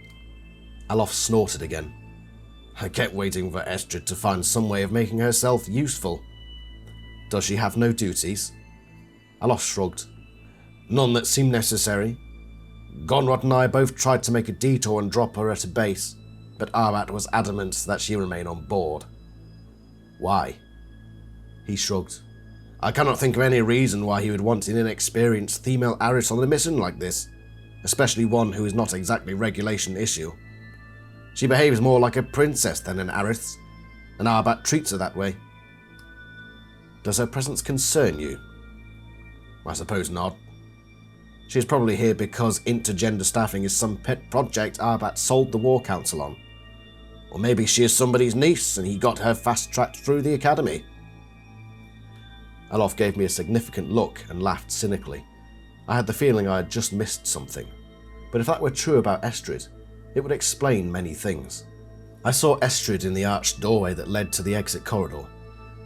Aloth snorted again. I kept waiting for Estrid to find some way of making herself useful. Does she have no duties? Aloth shrugged. None that seemed necessary. Gonrod and I both tried to make a detour and drop her at a base, but Arbat was adamant that she remain on board. Why? He shrugged. I cannot think of any reason why he would want an inexperienced female aristh on a mission like this, especially one who is not exactly regulation issue. She behaves more like a princess than an aristh, and Arbat treats her that way. Does her presence concern you? I suppose not. She is probably here because intergender staffing is some pet project Arbat sold the War Council on. Or maybe she is somebody's niece and he got her fast-tracked through the academy. Alof gave me a significant look and laughed cynically. I had the feeling I had just missed something. But if that were true about Estrid, it would explain many things. I saw Estrid in the arched doorway that led to the exit corridor.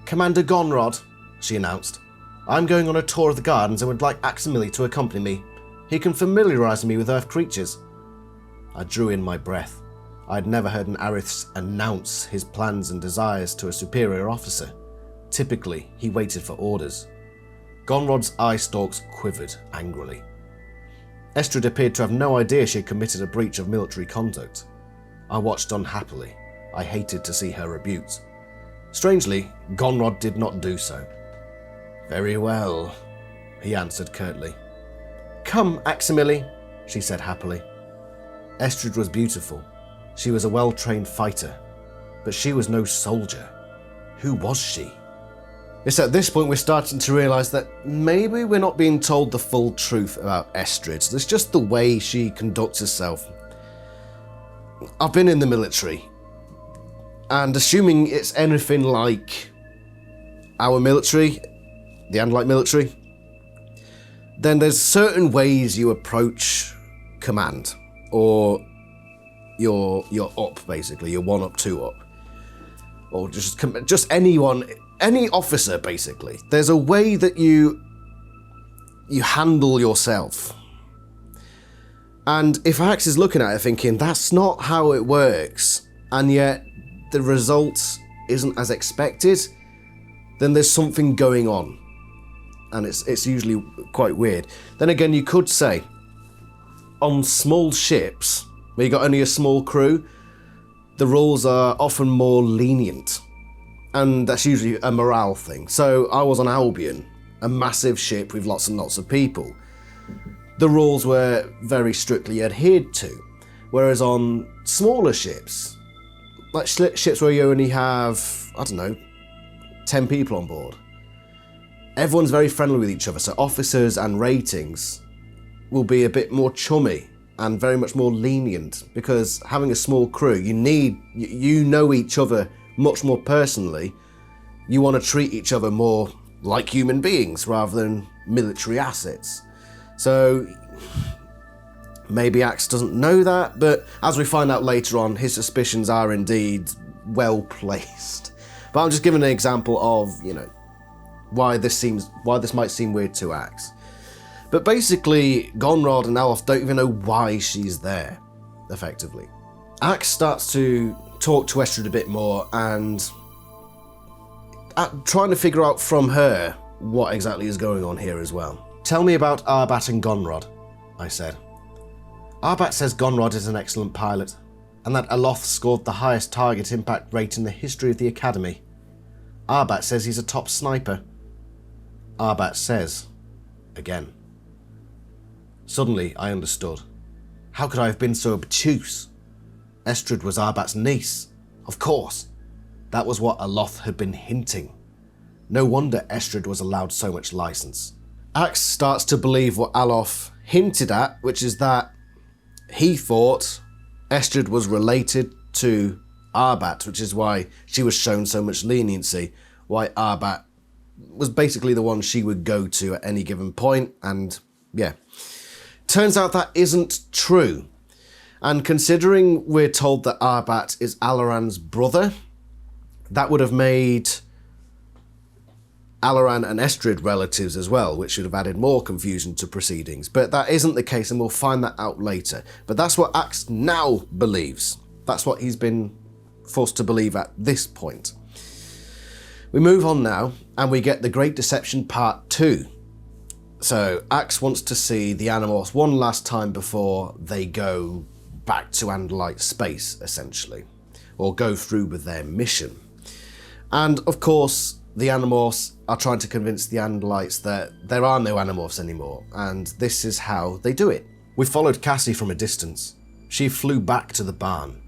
"Commander Gonrod," she announced. "I'm going on a tour of the gardens and would like Aximili to accompany me. He can familiarise me with Earth creatures." I drew in my breath. I had never heard an aristh announce his plans and desires to a superior officer. Typically, he waited for orders. Gonrod's eye stalks quivered angrily. Estrid appeared to have no idea she had committed a breach of military conduct. I watched unhappily. I hated to see her rebuked. Strangely, Gonrod did not do so. "Very well," he answered curtly. "Come, Aximili," she said happily. Estrid was beautiful. She was a well-trained fighter, but she was no soldier. Who was she? It's at this point we're starting to realise that maybe we're not being told the full truth about Estrid. It's just the way she conducts herself. I've been in the military, and assuming it's anything like our military, the AniLysis military, then there's certain ways you approach command, or you're up basically, you're 1 up, 2 up, or just anyone, any officer basically. There's a way that you handle yourself. And if Axe is looking at it thinking, that's not how it works, and yet the result isn't as expected, then there's something going on. And it's usually quite weird. Then again, you could say, on small ships, where you got only a small crew, the rules are often more lenient. And that's usually a morale thing. So I was on Albion, a massive ship with lots and lots of people. The rules were very strictly adhered to. Whereas on smaller ships, like ships where you only have, 10 people on board, everyone's very friendly with each other. So officers and ratings will be a bit more chummy and very much more lenient, because having a small crew, you know each other much more personally. You want to treat each other more like human beings rather than military assets. So maybe Axe doesn't know that, but as we find out later on, his suspicions are indeed well placed. But I'm just giving an example of, why this might seem weird to Axe. But basically, Gonrod and Alof don't even know why she's there, effectively. Axe starts to talk to Estrid a bit more and trying to figure out from her what exactly is going on here as well. "Tell me about Arbat and Gonrod," I said. "Arbat says Gonrod is an excellent pilot, and that Alof scored the highest target impact rate in the history of the Academy. Arbat says he's a top sniper." Arbat says, again. Suddenly, I understood. How could I have been so obtuse? Estrid was Arbat's niece. Of course. That was what Alof had been hinting. No wonder Estrid was allowed so much license. Axe starts to believe what Alof hinted at, which is that he thought Estrid was related to Arbat, which is why she was shown so much leniency, why Arbat was basically the one she would go to at any given point, and yeah. Turns out that isn't true. And considering we're told that Arbat is Alaran's brother, that would have made Alaran and Estrid relatives as well, which should have added more confusion to proceedings. But that isn't the case, and we'll find that out later. But that's what Axe now believes. That's what he's been forced to believe at this point. We move on now, and we get the Great Deception Part 2. So Axe wants to see the Animorphs one last time before they go back to AniLysis space, essentially, or go through with their mission. And of course, the Animorphs are trying to convince the AniLysis that there are no Animorphs anymore, and this is how they do it. We followed Cassie from a distance. She flew back to the barn.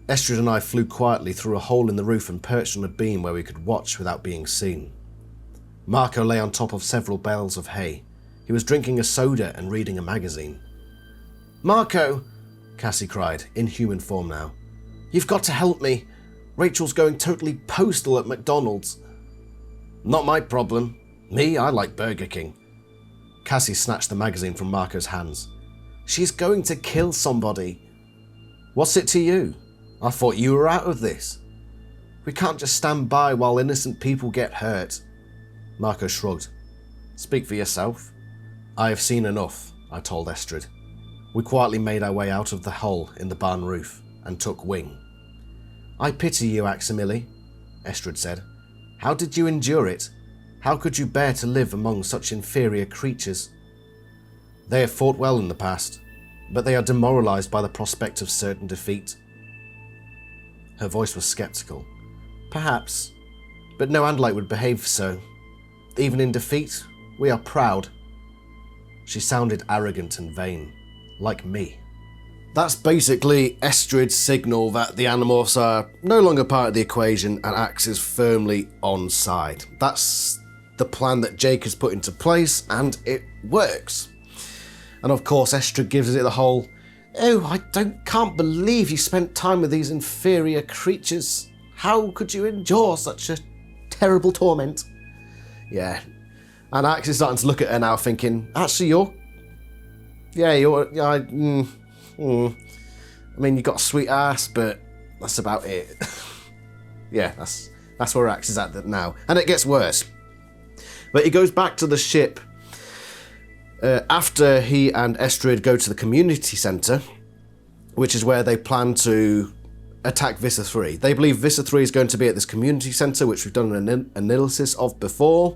Estrid and I flew quietly through a hole in the roof and perched on a beam where we could watch without being seen. Marco lay on top of several bales of hay. He was drinking a soda and reading a magazine. "Marco," Cassie cried, in human form now. You've got to help me. Rachel's going totally postal at McDonald's. Not my problem. Me, I like Burger King. Cassie snatched the magazine from Marco's hands. She's going to kill somebody. What's it to you? I thought you were out of this. We can't just stand by while innocent people get hurt. Marco shrugged. Speak for yourself. I have seen enough, I told Estrid. We quietly made our way out of the hole in the barn roof and took wing. I pity you, Aximili, Estrid said. How did you endure it? How could you bear to live among such inferior creatures? They have fought well in the past, but they are demoralized by the prospect of certain defeat. Her voice was skeptical. Perhaps, but no Andalite would behave so. Even in defeat, we are proud. She sounded arrogant and vain, like me. That's basically Estrid's signal that the Animorphs are no longer part of the equation and Axe is firmly on side. That's the plan that Jake has put into place, and it works. And of course, Estrid gives it the whole, "Oh, I can't believe you spent time with these inferior creatures. How could you endure such a terrible torment?" Yeah. And Axe is starting to look at her now thinking, actually, I mean, you got a sweet ass, but that's about it. Yeah, that's where Axe is at now. And it gets worse. But he goes back to the ship after he and Estrid go to the community centre, which is where they plan to attack Visser 3. They believe Visser 3 is going to be at this community centre, which we've done an analysis of before.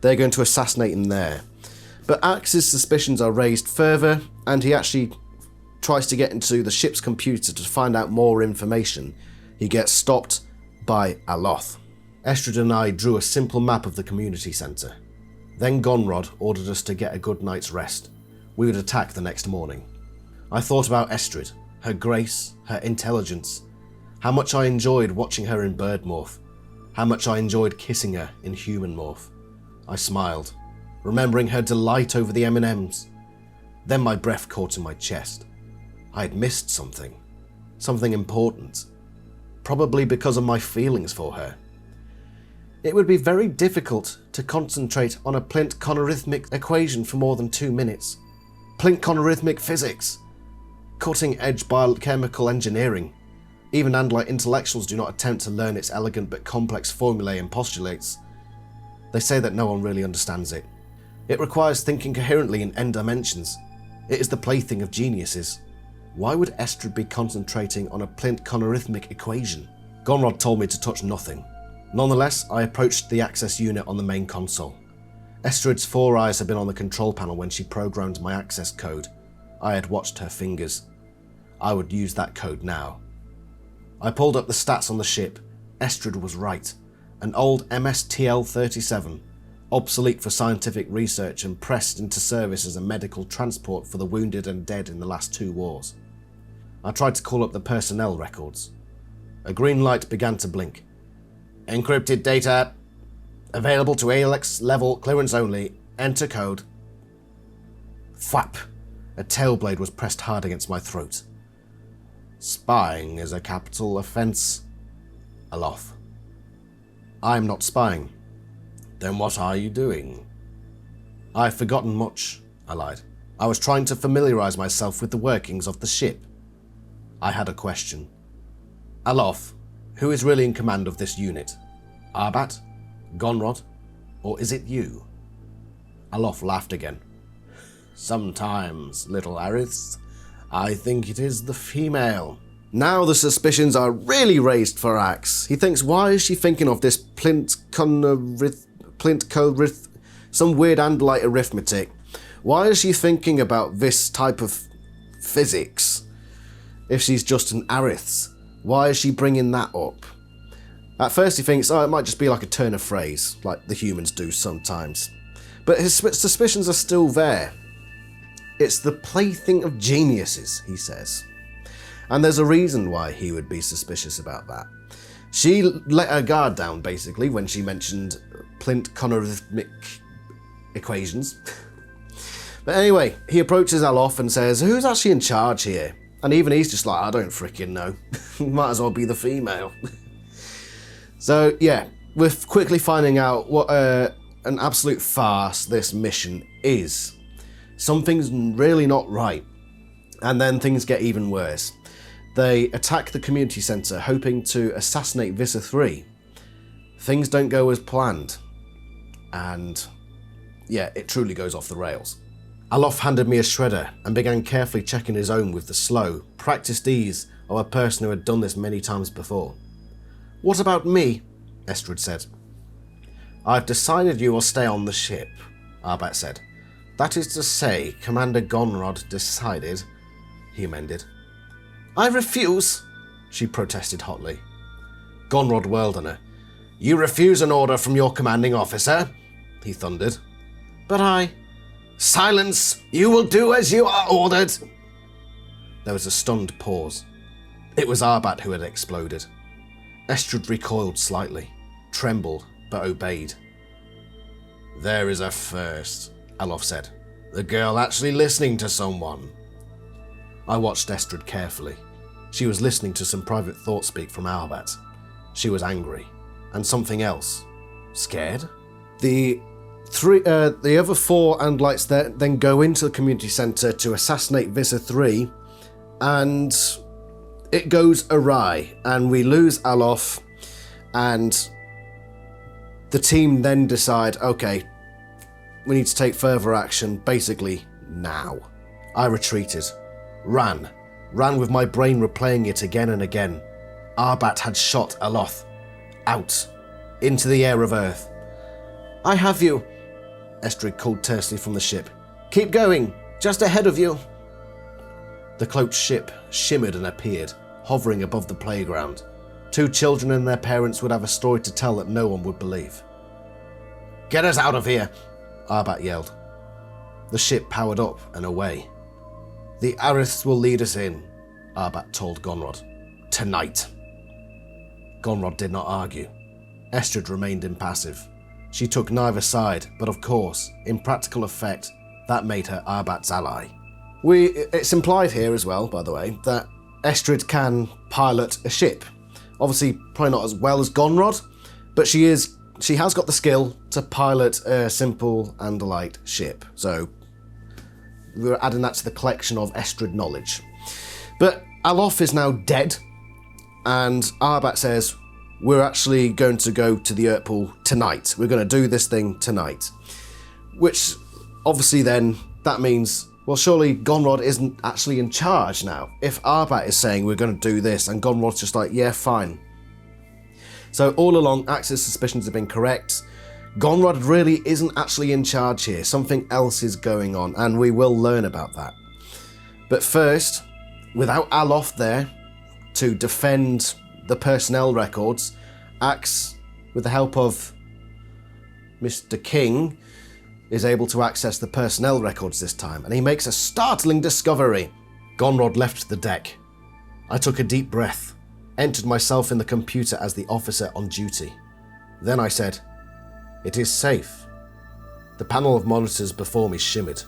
They're going to assassinate him there. But Axe's suspicions are raised further, and he actually tries to get into the ship's computer to find out more information. He gets stopped by Aloth. Estrid and I drew a simple map of the community centre. Then Gonrod ordered us to get a good night's rest. We would attack the next morning. I thought about Estrid, her grace, her intelligence, how much I enjoyed watching her in bird morph, how much I enjoyed kissing her in human morph. I smiled, remembering her delight over the M&Ms. Then my breath caught in my chest. I had missed something important, probably because of my feelings for her. It would be very difficult to concentrate on a Plint-Connorhythmic equation for more than 2 minutes. Plint-Connorhythmic physics, cutting-edge biochemical engineering. Even Andalite intellectuals do not attempt to learn its elegant but complex formulae and postulates. They say that no one really understands it. It requires thinking coherently in n dimensions. It is the plaything of geniuses. Why would Estrid be concentrating on a Plint-Connorhythmic equation? Gonrod told me to touch nothing. Nonetheless, I approached the access unit on the main console. Estrid's 4 eyes had been on the control panel when she programmed my access code. I had watched her fingers. I would use that code now. I pulled up the stats on the ship. Estrid was right. An old MSTL-37, obsolete for scientific research and pressed into service as a medical transport for the wounded and dead in the last 2 wars. I tried to call up the personnel records. A green light began to blink. Encrypted data. Available to ALX level clearance only. Enter code. Thwap! A tail blade was pressed hard against my throat. Spying is a capital offence. Aloth. I am not spying. Then what are you doing? I have forgotten much, I lied. I was trying to familiarise myself with the workings of the ship. I had a question. Aloth, who is really in command of this unit? Arbat? Gonrod? Or is it you? Aloth laughed again. Sometimes, little aristh, I think it is the female. Now the suspicions are really raised for Axe. He thinks, why is she thinking of this Plint-Connorhyth, some weird Andalite arithmetic? Why is she thinking about this type of physics? If she's just an aristh, why is she bringing that up? At first he thinks, oh, it might just be like a turn of phrase, like the humans do sometimes. But his suspicions are still there. It's the plaything of geniuses, he says. And there's a reason why he would be suspicious about that. She let her guard down, basically, when she mentioned Plint-Connorhythmic equations. But anyway, he approaches Aloth and says, who's actually in charge here? And even he's just like, I don't freaking know. Might as well be the female. So, yeah, we're quickly finding out what an absolute farce this mission is. Something's really not right. And then things get even worse. They attack the community centre, hoping to assassinate Visser 3. Things don't go as planned. And, yeah, it truly goes off the rails. Alof handed me a shredder and began carefully checking his own with the slow, practiced ease of a person who had done this many times before. What about me? Estrid said. I've decided you will stay on the ship, Arbat said. That is to say, Commander Gonrod decided, he amended. I refuse, she protested hotly. Gonrod whirled on her. You refuse an order from your commanding officer, he thundered. But I... Silence! You will do as you are ordered! There was a stunned pause. It was Arbat who had exploded. Estrid recoiled slightly, trembled, but obeyed. There is a first, Alof said. The girl actually listening to someone. I watched Estrid carefully. She was listening to some private thought speak from Arbat. She was angry. And something else. Scared? The other 4 Andalites then go into the community centre to assassinate Visser 3, and it goes awry, and we lose Alof, and the team then decide, okay, we need to take further action, basically now. I retreated. Ran with my brain replaying it again and again. Arbat had shot Aloth. Out. Into the air of Earth. I have you, Estrid called tersely from the ship. Keep going. Just ahead of you. The cloaked ship shimmered and appeared, hovering above the playground. 2 children and their parents would have a story to tell that no one would believe. Get us out of here, Arbat yelled. The ship powered up and away. The Ariths will lead us in, Arbat told Gonrod. Tonight. Gonrod did not argue. Estrid remained impassive. She took neither side, but of course, in practical effect, that made her Arbat's ally. It's implied here as well, by the way, that Estrid can pilot a ship. Obviously, probably not as well as Gonrod, but she has got the skill to pilot a simple Andalite ship. So we're adding that to the collection of Estrid knowledge. But Alof is now dead, and Arbat says, we're actually going to go to the Earthpool tonight. We're going to do this thing tonight. Which, obviously then, that means, well, surely Gonrod isn't actually in charge now. If Arbat is saying we're going to do this, and Gonrod's just like, yeah, fine. So all along, Axe's suspicions have been correct. Gonrod really isn't actually in charge here. Something else is going on, and we will learn about that. But first, without Alof there to defend the personnel records, Axe, with the help of Mr. King, is able to access the personnel records this time, and he makes a startling discovery. Gonrod left the deck. I took a deep breath, entered myself in the computer as the officer on duty. Then I said, "It is safe." The panel of monitors before me shimmered,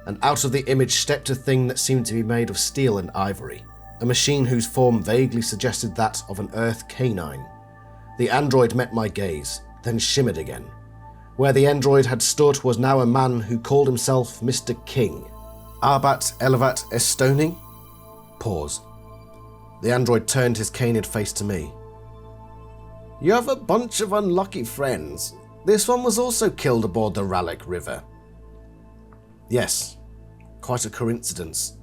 and out of the image stepped a thing that seemed to be made of steel and ivory, a machine whose form vaguely suggested that of an Earth canine. The android met my gaze, then shimmered again. Where the android had stood was now a man who called himself Mr. King. Arbat Elevat Estoni? Pause. The android turned his canid face to me. You have a bunch of unlucky friends. This one was also killed aboard the Ralek River. Yes, quite a coincidence.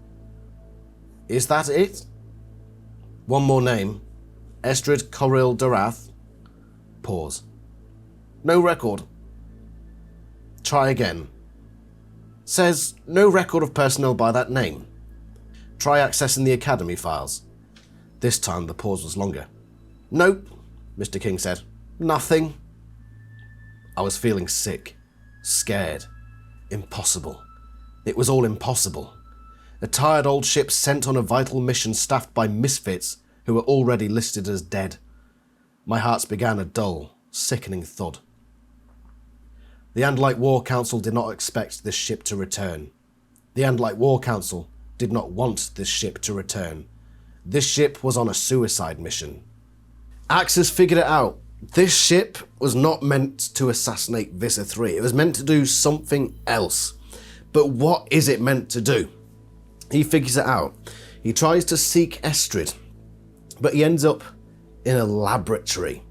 Is that it? One more name. Estrid-Corrill-Darrath. Pause. No record. Try again. Says no record of personnel by that name. Try accessing the Academy files. This time the pause was longer. Nope, Mr. King said. Nothing. I was feeling sick, scared, impossible. It was all impossible. A tired old ship sent on a vital mission staffed by misfits who were already listed as dead. My heart began a dull, sickening thud. The Andalite War Council did not expect this ship to return. The Andalite War Council did not want this ship to return. This ship was on a suicide mission. Axe has figured it out. This ship was not meant to assassinate Visser 3. It was meant to do something else. But what is it meant to do? He figures it out. He tries to seek Estrid, but he ends up in a laboratory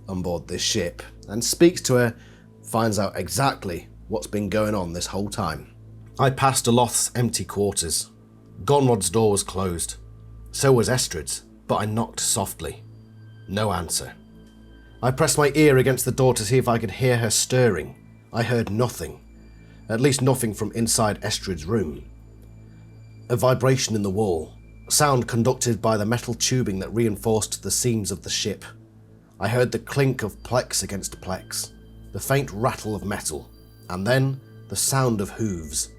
on board this ship and speaks to her, finds out exactly what's been going on this whole time. I passed Aloth's empty quarters. Gonrod's door was closed. So was Estrid's, but I knocked softly. No answer. I pressed my ear against the door to see if I could hear her stirring. I heard nothing. At least nothing from inside Estrid's room. A vibration in the wall, sound conducted by the metal tubing that reinforced the seams of the ship. I heard the clink of plex against plex, the faint rattle of metal, and then the sound of hooves.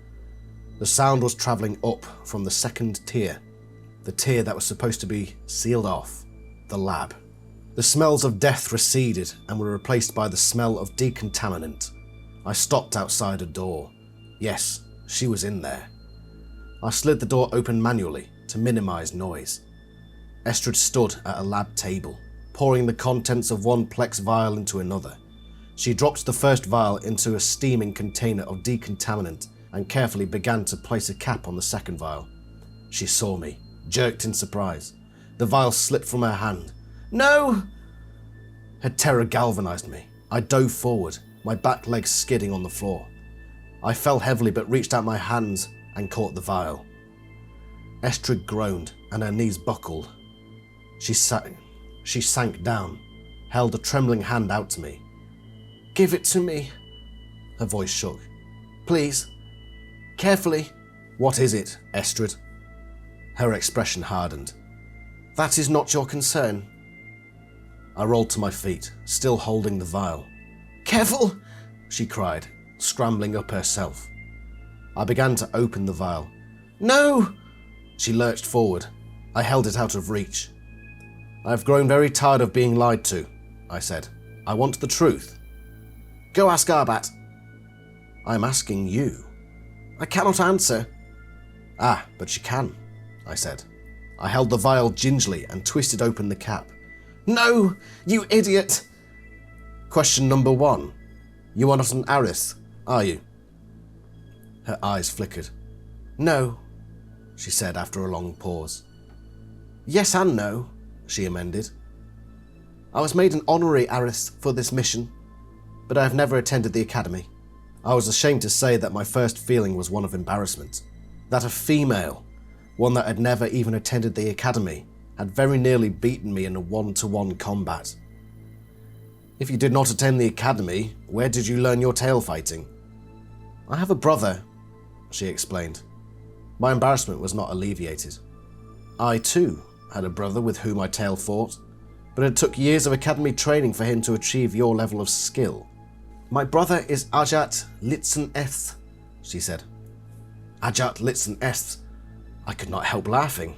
The sound was travelling up from the second tier, the tier that was supposed to be sealed off, the lab. The smells of death receded and were replaced by the smell of decontaminant. I stopped outside a door. Yes, she was in there. I slid the door open manually to minimise noise. Estrid stood at a lab table, pouring the contents of one plex vial into another. She dropped the first vial into a steaming container of decontaminant and carefully began to place a cap on the second vial. She saw me, jerked in surprise. The vial slipped from her hand. No! Her terror galvanised me. I dove forward, my back legs skidding on the floor. I fell heavily but reached out my hands and caught the vial. Estrid groaned and her knees buckled. She sank down, held a trembling hand out to me. Give it to me. Her voice shook. Please. Carefully. What is it, Estrid? Her expression hardened. That is not your concern. I rolled to my feet, still holding the vial. Careful, she cried, scrambling up herself. I began to open the vial. No! She lurched forward. I held it out of reach. I've grown very tired of being lied to, I said. I want the truth. Go ask Arbat. I'm asking you. I cannot answer. Ah, but you can, I said. I held the vial gingerly and twisted open the cap. No, you idiot! Question number 1. You are not an aristh, are you? Her eyes flickered. No, she said after a long pause. Yes and no, she amended. I was made an honorary aristh for this mission, but I have never attended the academy. I was ashamed to say that my first feeling was one of embarrassment. That a female, one that had never even attended the academy, had very nearly beaten me in a one-to-one combat. If you did not attend the academy, where did you learn your tail fighting? I have a brother, she explained. My embarrassment was not alleviated. I too had a brother with whom I tail fought, but it took years of academy training for him to achieve your level of skill. My brother is Ajat Litsen-Eth, she said. Ajat Litsen-Eth. I could not help laughing.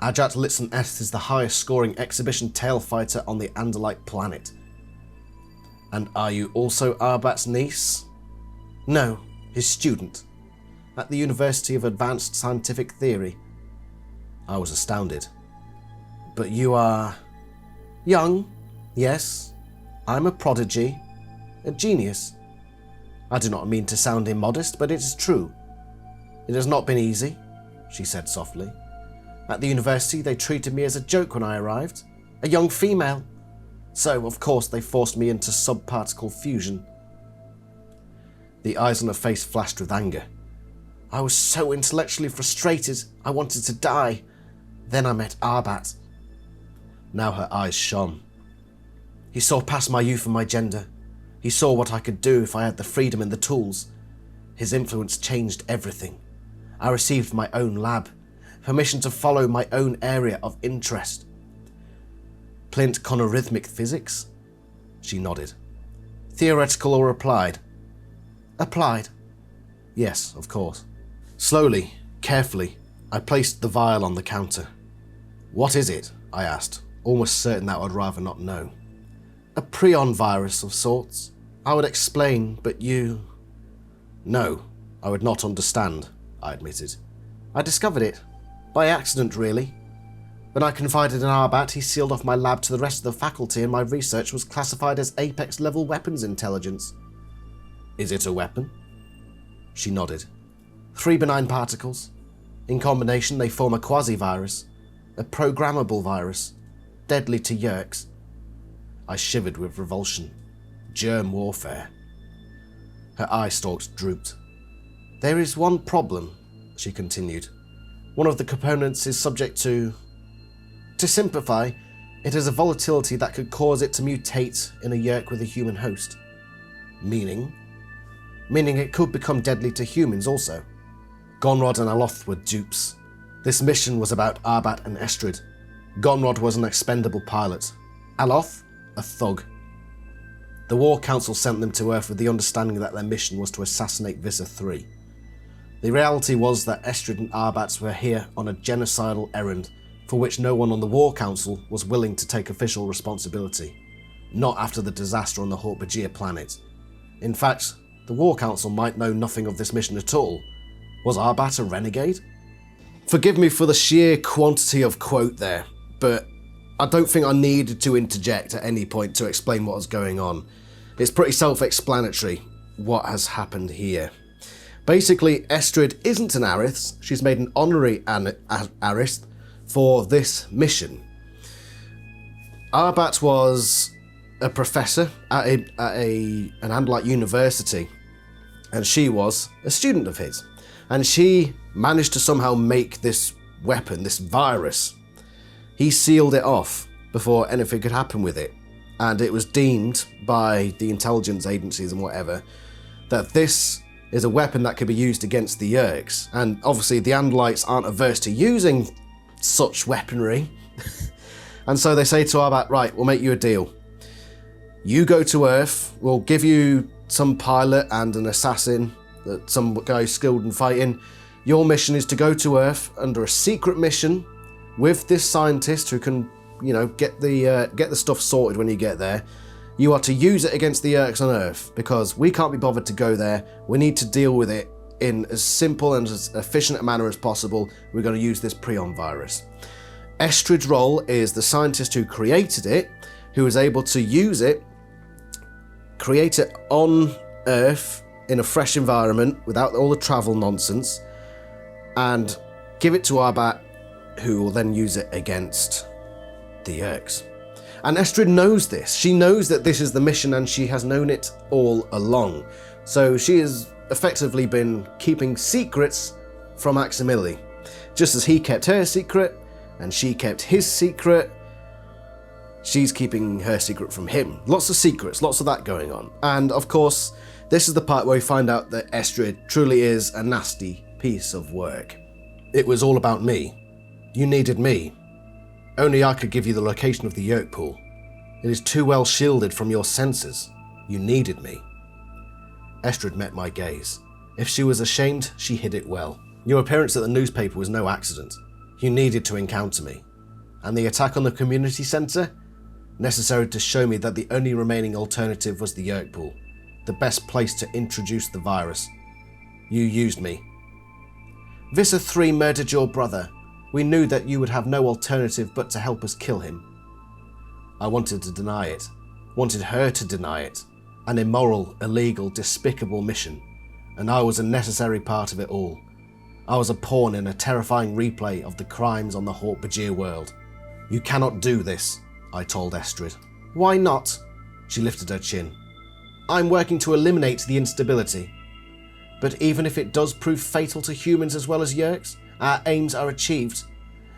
Ajat Litsen-Eth is the highest scoring exhibition tail fighter on the Andalite planet. And are you also Arbat's niece? No, his student. At the University of Advanced Scientific Theory. I was astounded. But you are... young, yes. I'm a prodigy. A genius. I do not mean to sound immodest, but it is true. It has not been easy, she said softly. At the university, they treated me as a joke when I arrived. A young female. So, of course, they forced me into subparticle fusion. The eyes on her face flashed with anger. I was so intellectually frustrated, I wanted to die. Then I met Arbat. Now her eyes shone. He saw past my youth and my gender. He saw what I could do if I had the freedom and the tools. His influence changed everything. I received my own lab, permission to follow my own area of interest. Plint conorhythmic physics? She nodded. Theoretical or applied? Applied. Yes, of course. Slowly, carefully, I placed the vial on the counter. What is it? I asked, almost certain that I'd rather not know. A prion virus of sorts. I would explain, but you... No, I would not understand, I admitted. I discovered it. By accident, really. When I confided in Arbat, he sealed off my lab to the rest of the faculty and my research was classified as Apex-level weapons intelligence. Is it a weapon? She nodded. 3 benign particles. In combination, they form a quasi-virus. A programmable virus. Deadly to Yeerks. I shivered with revulsion. Germ warfare. Her eye stalks drooped. There is one problem, she continued. One of the components is subject to... To simplify, it has a volatility that could cause it to mutate in a Yeerk with a human host. Meaning? Meaning it could become deadly to humans also. Gonrod and Aloth were dupes. This mission was about Arbat and Estrid. Gonrod was an expendable pilot. Aloth, a thug. The War Council sent them to Earth with the understanding that their mission was to assassinate Visser 3. The reality was that Estrid and Arbat were here on a genocidal errand for which no one on the War Council was willing to take official responsibility. Not after the disaster on the Hork-Bajir planet. In fact, the War Council might know nothing of this mission at all. Was Arbat a renegade? Forgive me for the sheer quantity of quote there, but I don't think I needed to interject at any point to explain what was going on. It's pretty self-explanatory what has happened here. Basically, Estrid isn't an aristh, she's made an honorary aristh for this mission. Arbat was a professor at an Andalite university, and she was a student of his. And she managed to somehow make this weapon, this virus. He sealed it off before anything could happen with it. And it was deemed by the intelligence agencies and whatever that this is a weapon that could be used against the Yeerks. And obviously the Andalites aren't averse to using such weaponry. And so they say to Arbat, right, we'll make you a deal. You go to Earth, we'll give you some pilot and an assassin, some guy skilled in fighting. Your mission is to go to Earth under a secret mission with this scientist who can, get the stuff sorted when you get there. You are to use it against the Yeerks on Earth because we can't be bothered to go there. We need to deal with it in as simple and as efficient a manner as possible. We're going to use this prion virus. Estrid-Corrill is the scientist who created it, who is able to use it, create it on Earth in a fresh environment without all the travel nonsense, and give it to Arbat, who will then use it against the Yeerks. And Estrid knows this. She knows that this is the mission and she has known it all along. So she has effectively been keeping secrets from Aximili. Just as he kept her secret and she kept his secret, she's keeping her secret from him. Lots of secrets, lots of that going on. And of course, this is the part where we find out that Estrid truly is a nasty piece of work. It was all about me. You needed me. Only I could give you the location of the Yeerk pool. It is too well shielded from your senses. You needed me. Estrid met my gaze. If she was ashamed, she hid it well. Your appearance at the newspaper was no accident. You needed to encounter me. And the attack on the community centre? Necessary to show me that the only remaining alternative was the Yeerk pool. The best place to introduce the virus. You used me. Visser 3 murdered your brother. We knew that you would have no alternative but to help us kill him. I wanted to deny it. Wanted her to deny it. An immoral, illegal, despicable mission. And I was a necessary part of it all. I was a pawn in a terrifying replay of the crimes on the Hork-Bajir world. You cannot do this, I told Estrid. Why not? She lifted her chin. I'm working to eliminate the instability. But even if it does prove fatal to humans as well as Yeerks, our aims are achieved.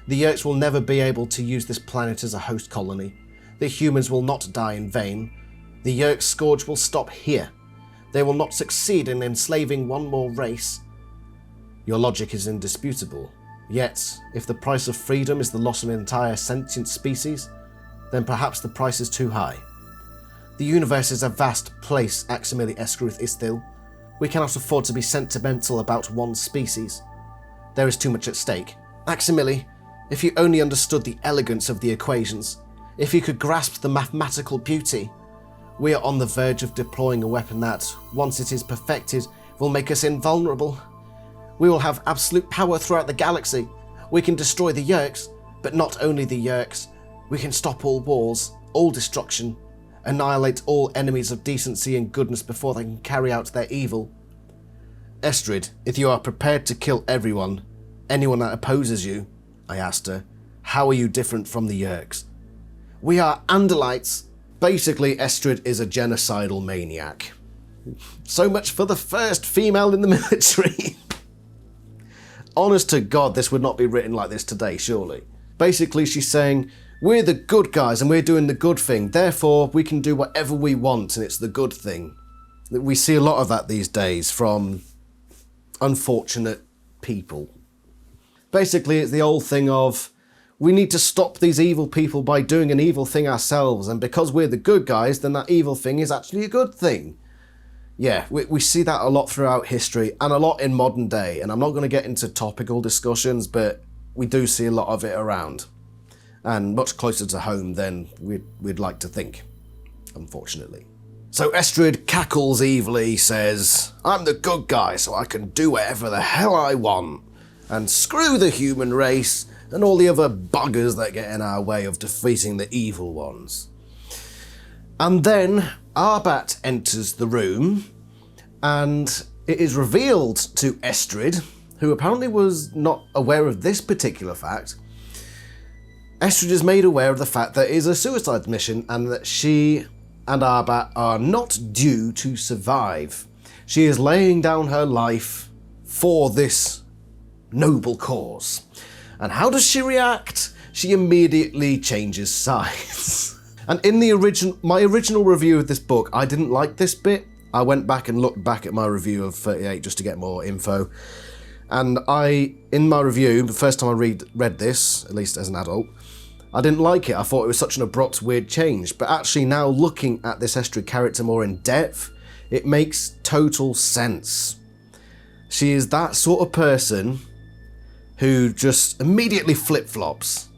The Yeerks will never be able to use this planet as a host colony. The humans will not die in vain. The Yeerk scourge will stop here. They will not succeed in enslaving one more race. Your logic is indisputable. Yet, if the price of freedom is the loss of an entire sentient species, then perhaps the price is too high. The universe is a vast place, Aximili Escruth Isthil. We cannot afford to be sentimental about one species. There is too much at stake. Aximili, if you only understood the elegance of the equations, if you could grasp the mathematical beauty, we are on the verge of deploying a weapon that, once it is perfected, will make us invulnerable. We will have absolute power throughout the galaxy. We can destroy the Yeerks, but not only the Yeerks. We can stop all wars, all destruction, annihilate all enemies of decency and goodness before they can carry out their evil. Estrid, if you are prepared to kill everyone, anyone that opposes you, I asked her, how are you different from the Yeerks? We are Andalites. Basically, Estrid is a genocidal maniac. So much for the first female in the military. Honest to God, this would not be written like this today, surely. Basically, she's saying, we're the good guys and we're doing the good thing, therefore we can do whatever we want and it's the good thing. We see a lot of that these days from unfortunate people. Basically, it's the old thing of, we need to stop these evil people by doing an evil thing ourselves, and because we're the good guys, then that evil thing is actually a good thing. Yeah, we see that a lot throughout history and a lot in modern day, and I'm not going to get into topical discussions, but we do see a lot of it around, and much closer to home than we'd like to think, unfortunately. So Estrid cackles evilly, says, I'm the good guy, so I can do whatever the hell I want, and screw the human race and all the other buggers that get in our way of defeating the evil ones. And then Arbat enters the room, and it is revealed to Estrid, who apparently was not aware of this particular fact. Estrid is made aware of the fact that it is a suicide mission and that she and Arbat are not due to survive. She is laying down her life for this noble cause. And how does she react? She immediately changes sides. And in my original review of this book, I didn't like this bit. I went back and looked back at my review of 38 just to get more info. And in my review, the first time I read this, at least as an adult, I didn't like it. I thought it was such an abrupt, weird change. But actually now looking at this Estrid character more in depth, it makes total sense. She is that sort of person who just immediately flip-flops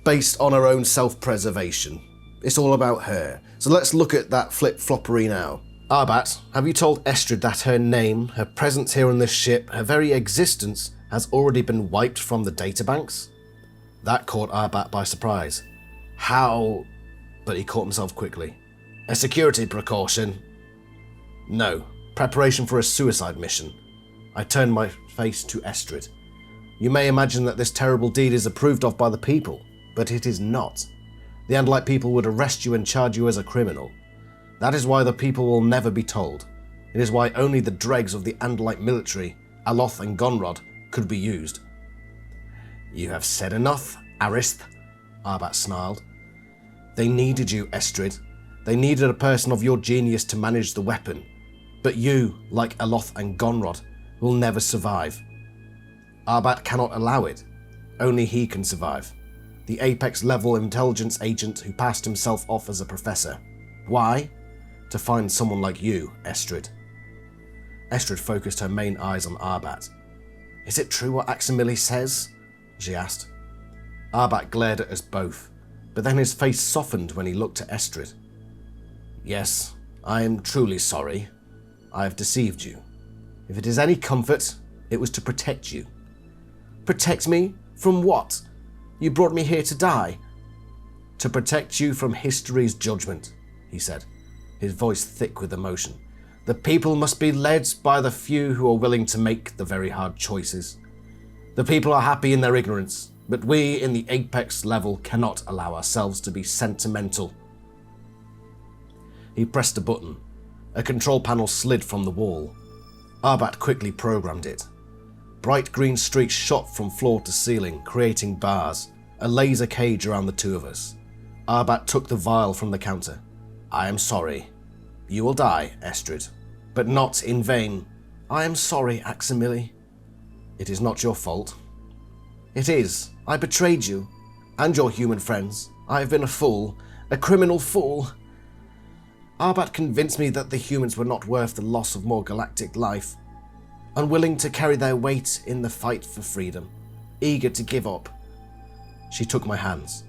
based on her own self-preservation. It's all about her. So let's look at that flip-floppery now. Arbat, have you told Estrid that her name, her presence here on this ship, her very existence has already been wiped from the databanks? That caught Arbat by surprise. How? But he caught himself quickly. A security precaution? No. Preparation for a suicide mission. I turned my face to Estrid. You may imagine that this terrible deed is approved of by the people, but it is not. The Andalite people would arrest you and charge you as a criminal. That is why the people will never be told. It is why only the dregs of the Andalite military, Aloth and Gonrod, could be used. You have said enough, aristh, Arbat snarled. They needed you, Estrid. They needed a person of your genius to manage the weapon. But you, like Aloth and Gonrod, will never survive. Arbat cannot allow it. Only he can survive. The apex-level intelligence agent who passed himself off as a professor. Why? To find someone like you, Estrid. Estrid focused her main eyes on Arbat. Is it true what Aximili says? She asked. Arbat glared at us both, but then his face softened when he looked at Estrid. Yes, I am truly sorry. I have deceived you. If it is any comfort, it was to protect you. Protect me? From what? You brought me here to die. To protect you from history's judgment, he said, his voice thick with emotion. The people must be led by the few who are willing to make the very hard choices. The people are happy in their ignorance, but we in the apex level cannot allow ourselves to be sentimental. He pressed a button. A control panel slid from the wall. Arbat quickly programmed it. Bright green streaks shot from floor to ceiling, creating bars, a laser cage around the two of us. Arbat took the vial from the counter. I am sorry. You will die, Estrid, but not in vain. I am sorry, Aximili. It is not your fault. It is. I betrayed you, and your human friends. I have been a fool, a criminal fool. Arbat convinced me that the humans were not worth the loss of more galactic life, unwilling to carry their weight in the fight for freedom, eager to give up. She took my hands.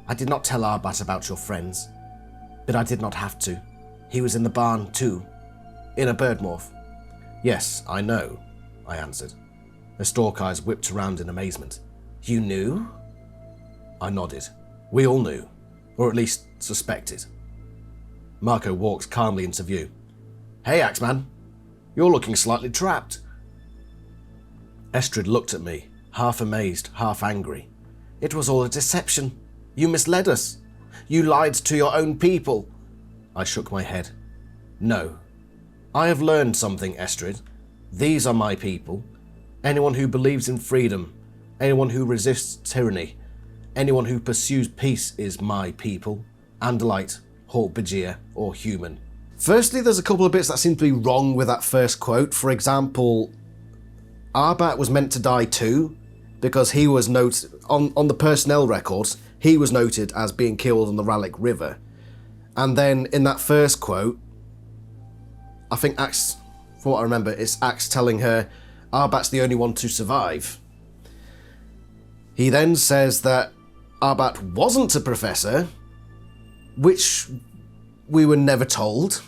I did not tell Arbat about your friends, but I did not have to. He was in the barn too, in a bird morph. Yes, I know. I answered. Her stalk eyes whipped around in amazement. You knew? I nodded. We all knew, or at least suspected. Marco walked calmly into view. Hey, Axeman, you're looking slightly trapped. Estrid looked at me, half amazed, half angry. It was all a deception. You misled us. You lied to your own people. I shook my head. No. I have learned something, Estrid. These are my people. Anyone who believes in freedom, anyone who resists tyranny, anyone who pursues peace is my people. Andalite, Hawk-Bajir, or human. Firstly, there's a couple of bits that seem to be wrong with that first quote. For example, Arbat was meant to die too, because he was noted, on the personnel records, he was noted as being killed on the Ralik River. And then in that first quote, I think Axe, from what I remember, it's Axe telling her Arbat's the only one to survive. He then says that Arbat wasn't a professor, which we were never told.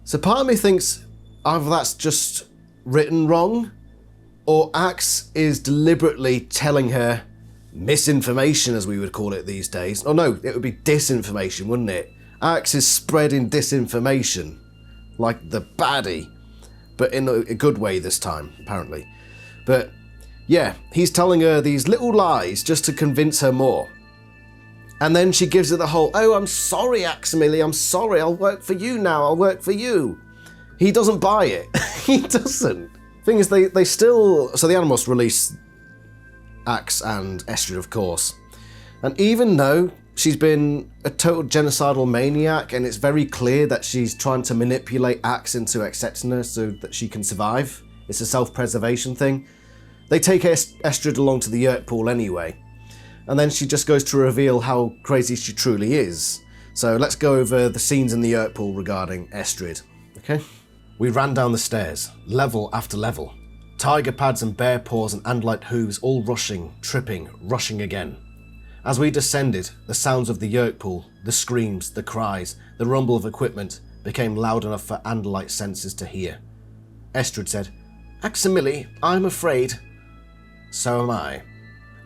So part of me thinks either that's just written wrong, or Axe is deliberately telling her misinformation, as we would call it these days. Oh no, it would be disinformation, wouldn't it? Axe is spreading disinformation, like the baddie, but in a good way this time, apparently. But yeah, he's telling her these little lies just to convince her more. And then she gives it the whole, oh, I'm sorry, Aximili, I'm sorry, I'll work for you now, I'll work for you. He doesn't buy it. He doesn't. Thing is, they still... So the Animals release Axe and Estrid, of course. And even though she's been a total genocidal maniac, and it's very clear that she's trying to manipulate Axe into accepting her so that she can survive, it's a self-preservation thing, they take Estrid along to the yurt pool anyway. And then she just goes to reveal how crazy she truly is. So let's go over the scenes in the yurt pool regarding Estrid, okay? We ran down the stairs, level after level. Tiger pads and bear paws and Andalite hooves all rushing, tripping, rushing again. As we descended, the sounds of the yurt pool, the screams, the cries, the rumble of equipment became loud enough for Andalite senses to hear. Estrid said, Aximili, I'm afraid. So am I.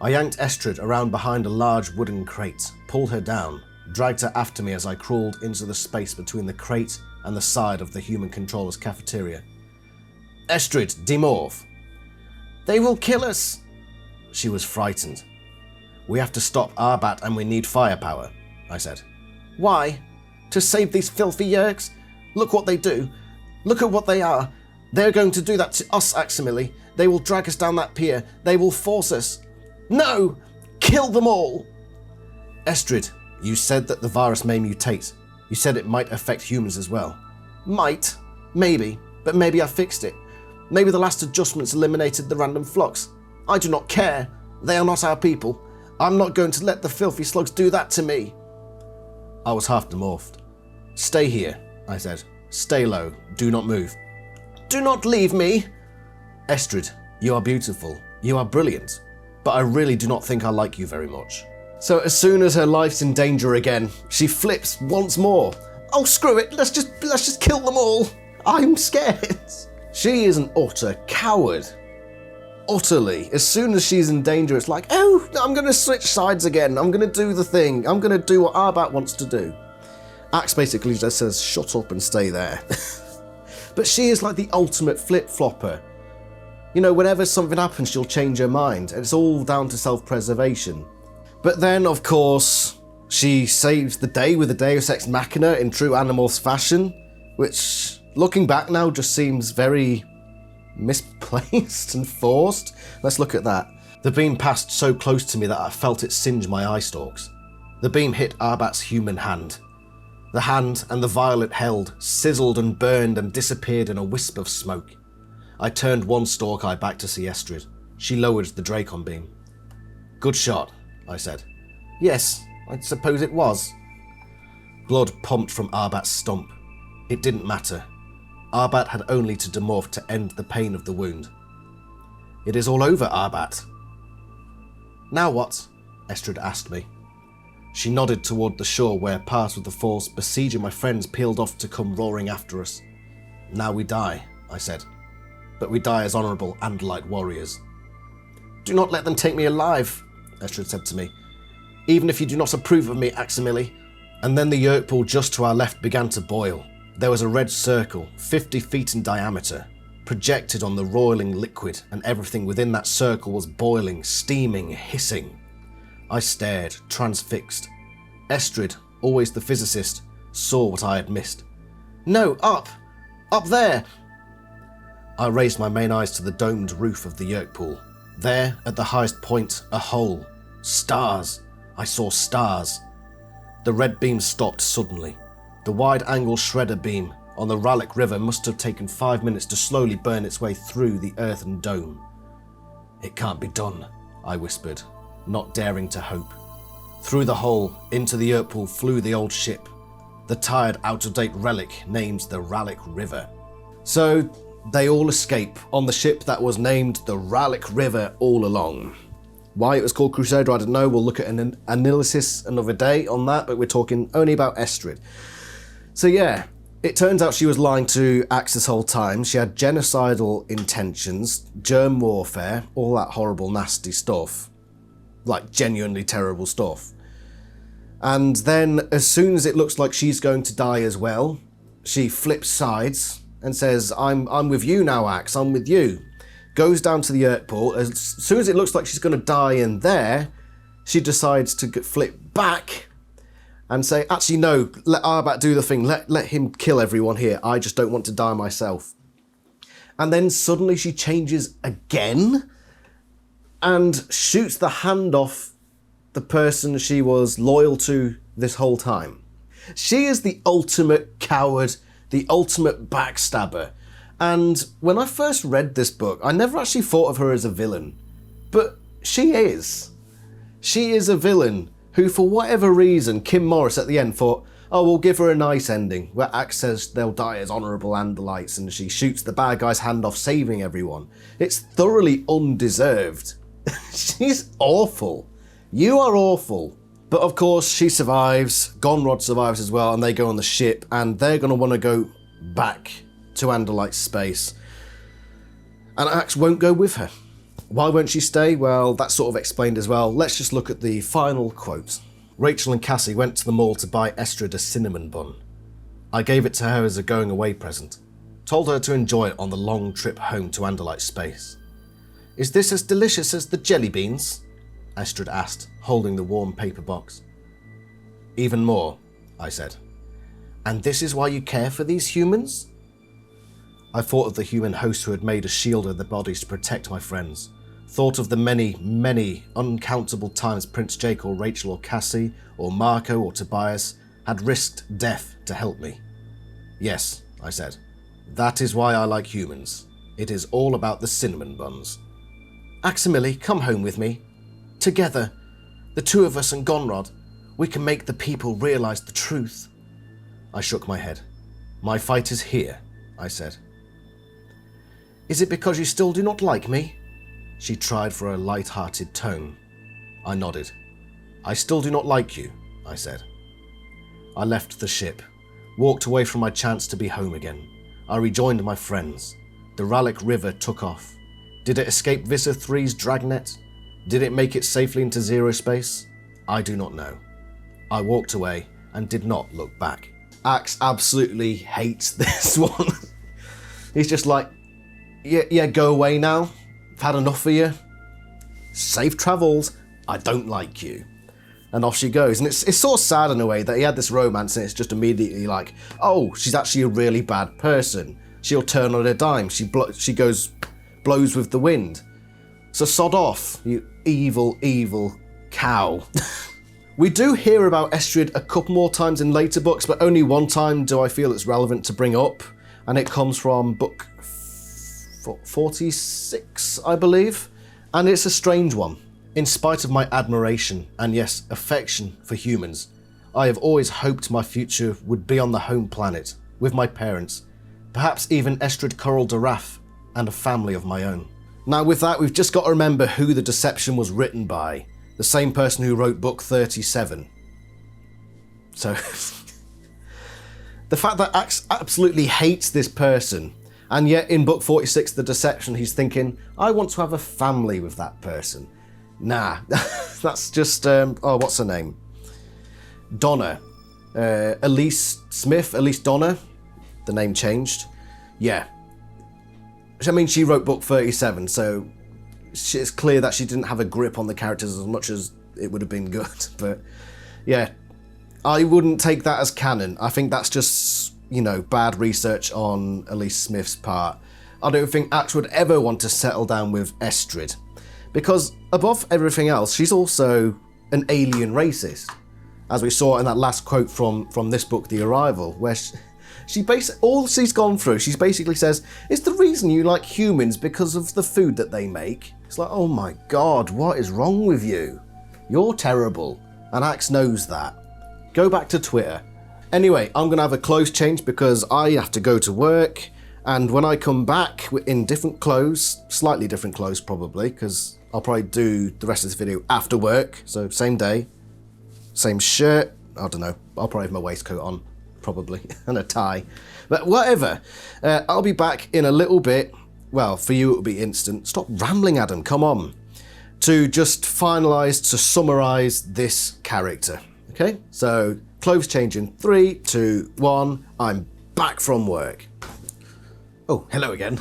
I yanked Estrid around behind a large wooden crate, pulled her down, dragged her after me as I crawled into the space between the crate and the side of the human controller's cafeteria. Estrid, demorph. They will kill us. She was frightened. We have to stop Arbat and we need firepower, I said. Why? To save these filthy yerks? Look what they do. Look at what they are. They're going to do that to us, Aximili. They will drag us down that pier. They will force us. No! Kill them all! Estrid, you said that the virus may mutate. You said it might affect humans as well. Might. Maybe. But maybe I fixed it. Maybe the last adjustments eliminated the random flux. I do not care. They are not our people. I'm not going to let the filthy slugs do that to me. I was half demorphed. Stay here, I said. Stay low. Do not move. Do not leave me. Estrid, you are beautiful. You are brilliant. But I really do not think I like you very much. So as soon as her life's in danger again, she flips once more. Oh, screw it. Let's just kill them all. I'm scared. She is an utter coward. Utterly. As soon as she's in danger, it's like, oh, I'm going to switch sides again. I'm going to do the thing. I'm going to do what Arbat wants to do. Axe basically just says, shut up and stay there. But she is like the ultimate flip-flopper. You know, whenever something happens, she'll change her mind. And it's all down to self-preservation. But then, of course, she saves the day with a Deus Ex Machina in true Animorphs fashion, which, looking back now, just seems very misplaced and forced. Let's look at that. The beam passed so close to me that I felt it singe my eye stalks. The beam hit Arbat's human hand. The hand and the vial it held sizzled and burned and disappeared in a wisp of smoke. I turned one stalk eye back to see Estrid. She lowered the Dracon beam. Good shot, I said. Yes, I suppose it was. Blood pumped from Arbat's stump. It didn't matter. Arbat had only to demorph to end the pain of the wound. It is all over, Arbat. Now what? Estrid asked me. She nodded toward the shore where part of the force besieging my friends peeled off to come roaring after us. Now we die, I said. but we die as honourable Andalite warriors. Do not let them take me alive, Estrid said to me, even if you do not approve of me, Aximili. And then the yerk pool just to our left began to boil. There was a red circle, 50 feet in diameter, projected on the roiling liquid, and everything within that circle was boiling, steaming, hissing. I stared, transfixed. Estrid, always the physicist, saw what I had missed. No, up! Up there! I raised my main eyes to the domed roof of the yerk pool. There, at the highest point, a hole. Stars. I saw stars. The red beam stopped suddenly. The wide-angle shredder beam on the Rallick River must have taken 5 minutes to slowly burn its way through the earthen dome. It can't be done, I whispered, not daring to hope. Through the hole, into the yerk pool flew the old ship, the tired, out-of-date relic named the Rallick River. So they all escape on the ship that was named the Rallick River all along. Why it was called Crusader, I don't know. We'll look at an AniLysis another day on that, but we're talking only about Estrid. So yeah, it turns out she was lying to Axe this whole time. She had genocidal intentions, germ warfare, all that horrible, nasty stuff. Like, genuinely terrible stuff. And then, as soon as it looks like she's going to die as well, she flips sides and says, I'm with you now, Axe, I'm with you. Goes down to the yerk pool. As soon as it looks like she's going to die in there, she decides to flip back and say, actually, no, let Arbat do the thing. Let him kill everyone here. I just don't want to die myself. And then suddenly she changes again and shoots the hand off the person she was loyal to this whole time. She is the ultimate coward, the ultimate backstabber. And when I first read this book, I never actually thought of her as a villain. But she is. She is a villain who, for whatever reason, Kim Morris at the end thought, oh, we'll give her a nice ending, where Axe says they'll die as honourable Andalites, and she shoots the bad guy's hand off, saving everyone. It's thoroughly undeserved. She's awful. You are awful. But of course, she survives. Gonrod survives as well, and they go on the ship, and they're going to want to go back to Andalite space. And Axe won't go with her. Why won't she stay? Well, that's sort of explained as well. Let's just look at the final quote. Rachel and Cassie went to the mall to buy Estrid a cinnamon bun. I gave it to her as a going away present. Told her to enjoy it on the long trip home to Andalite space. Is this as delicious as the jelly beans? Estrid asked, holding the warm paper box. Even more, I said. And this is why you care for these humans? I thought of the human host who had made a shield of their bodies to protect my friends. Thought of the many, many uncountable times Prince Jake or Rachel or Cassie or Marco or Tobias had risked death to help me. Yes, I said. That is why I like humans. It is all about the cinnamon buns. Aximili, come home with me. Together, the two of us and Gonrod, we can make the people realise the truth. I shook my head. My fight is here, I said. Is it because you still do not like me? She tried for a light-hearted tone. I nodded. I still do not like you, I said. I left the ship, walked away from my chance to be home again. I rejoined my friends. The Rallick River took off. Did it escape Visser 3's dragnet? Did it make it safely into zero space? I do not know. I walked away and did not look back. Axe absolutely hates this one. He's just like, yeah, go away now. I've had enough of you. Safe travels. I don't like you. And off she goes. And it's sort of sad in a way that he had this romance and it's just immediately like, oh, she's actually a really bad person. She'll turn on a dime. She blows with the wind. So sod off, you evil, evil cow. We do hear about Estrid a couple more times in later books, but only one time do I feel it's relevant to bring up. And it comes from book 46, I believe. And it's a strange one. In spite of my admiration and yes, affection for humans, I have always hoped my future would be on the home planet, with my parents, perhaps even Estrid-Corrill-Darrath and a family of my own. Now with that, we've just got to remember who the deception was written by. The same person who wrote book 37. So, the fact that Axe absolutely hates this person And yet in book 46, The Deception, he's thinking, I want to have a family with that person. Nah, that's just, what's her name? Donna. Elise Smith, Elise Donna. The name changed. Yeah. I mean, she wrote book 37, so it's clear that she didn't have a grip on the characters as much as it would have been good. But yeah, I wouldn't take that as canon. I think that's just, you know, bad research on Elise Smith's part. I don't think Axe would ever want to settle down with Estrid, because above everything else, she's also an alien racist, as we saw in that last quote from this book, The Arrival, where all she's gone through, she basically says, it's the reason you like humans because of the food that they make. It's like, oh my God, what is wrong with you? You're terrible, and Axe knows that. Go back to Twitter. Anyway, I'm going to have a clothes change because I have to go to work, and when I come back in different clothes, slightly different clothes probably, because I'll probably do the rest of this video after work, so same day, same shirt, I don't know, I'll probably have my waistcoat on, probably, and a tie, but whatever. I'll be back in a little bit. Well, for you it'll be instant. Stop rambling, Adam, come on. To just finalise, to summarise this character, okay? So, clothes change in 3, 2, 1, I'm back from work. Oh, hello again.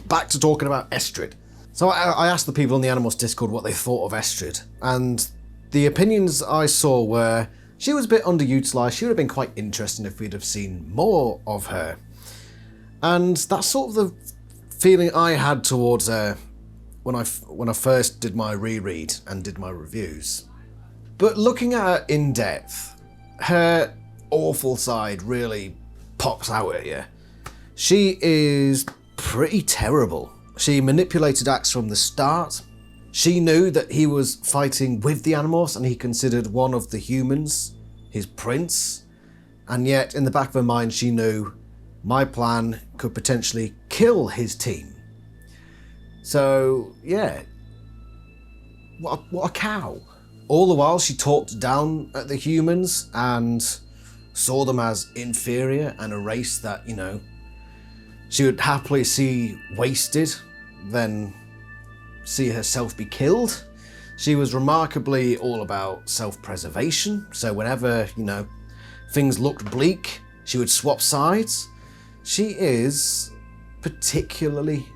Back to talking about Estrid. So I asked the people on the Animals Discord what they thought of Estrid, and the opinions I saw were she was a bit underutilised. She would have been quite interesting if we'd have seen more of her. And that's sort of the feeling I had towards her when I first did my reread and did my reviews. But looking at her in depth, her awful side really pops out at you. She is pretty terrible. She manipulated Axe from the start. She knew that he was fighting with the Animorphs and he considered one of the humans his prince. And yet in the back of her mind she knew my plan could potentially kill his team. So yeah, what a cow. All the while she talked down at the humans and saw them as inferior and a race that, you know, she would happily see wasted than see herself be killed. She was remarkably all about self-preservation, so whenever, you know, things looked bleak, she would swap sides. She is particularly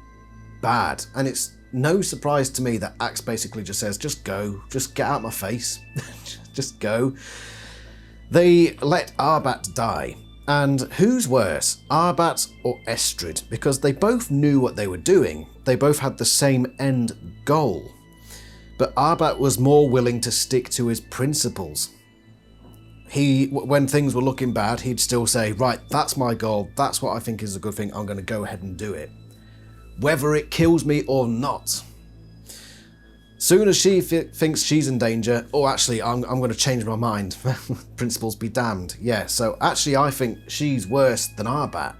bad, and it's no surprise to me that Axe basically just says, just go, just get out my face, just go. They let Arbat die. And who's worse, Arbat or Estrid? Because they both knew what they were doing. They both had the same end goal. But Arbat was more willing to stick to his principles. When things were looking bad, he'd still say, right, that's my goal. That's what I think is a good thing. I'm going to go ahead and do it. Whether it kills me or not. Soon as she thinks she's in danger, oh, actually, I'm going to change my mind. Principles be damned. Yeah, so actually I think she's worse than Arbat.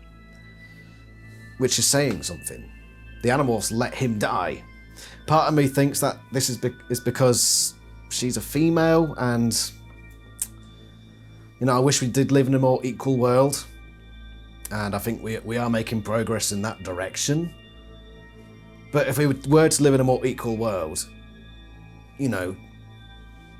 Which is saying something. The Animorphs let him die. Part of me thinks that this is because she's a female and, you know, I wish we did live in a more equal world. And I think we are making progress in that direction. But if we were to live in a more equal world, you know,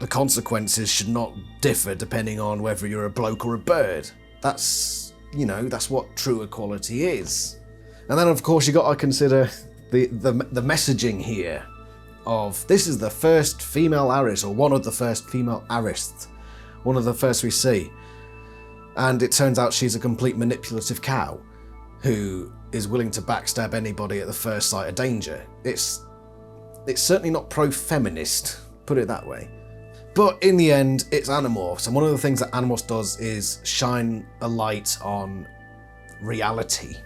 the consequences should not differ depending on whether you're a bloke or a bird. That's, you know, that's what true equality is. And then of course you got to consider the messaging here of this is the first female aristh, or one of the first female arisths, one of the first we see. And it turns out she's a complete manipulative cow who is willing to backstab anybody at the first sight of danger. It's certainly not pro-feminist, put it that way. But in the end, it's Animorphs, and one of the things that Animorphs does is shine a light on reality.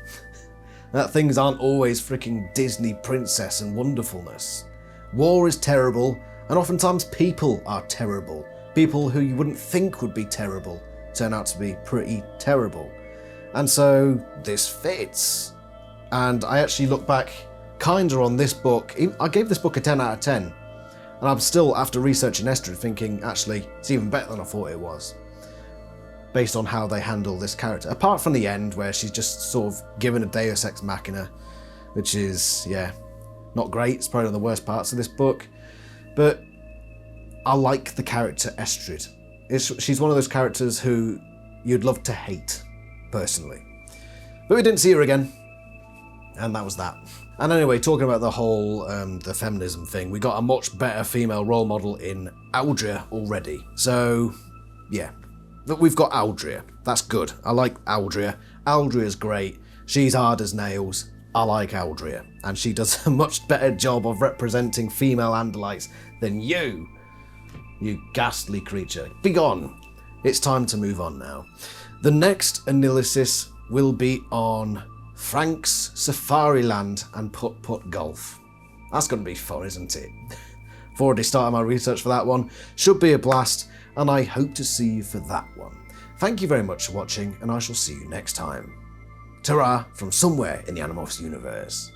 That things aren't always freaking Disney princess and wonderfulness. War is terrible, and oftentimes people are terrible. People who you wouldn't think would be terrible turn out to be pretty terrible. And so this fits. And I actually look back kinda on this book. I gave this book a 10 out of 10. And I'm still, after researching Estrid, thinking, actually, it's even better than I thought it was. based on how they handle this character. Apart from the end, where she's just sort of given a deus ex machina, which is, yeah, not great. It's probably one of the worst parts of this book. But I like the character Estrid. She's one of those characters who you'd love to hate, personally. But we didn't see her again, and that was that. And anyway, talking about the whole the feminism thing, we got a much better female role model in Aldria already. So, yeah. But we've got Aldria. That's good. I like Aldria. Aldria's great. She's hard as nails. I like Aldria. And she does a much better job of representing female Andalites than you ghastly creature. Begone. It's time to move on now. The next AniLysis will be on Frank's Safariland and Putt-Putt Golf. That's going to be fun, isn't it? I've already started my research for that one. Should be a blast, and I hope to see you for that one. Thank you very much for watching, and I shall see you next time. Ta-ra from somewhere in the Animorphs universe.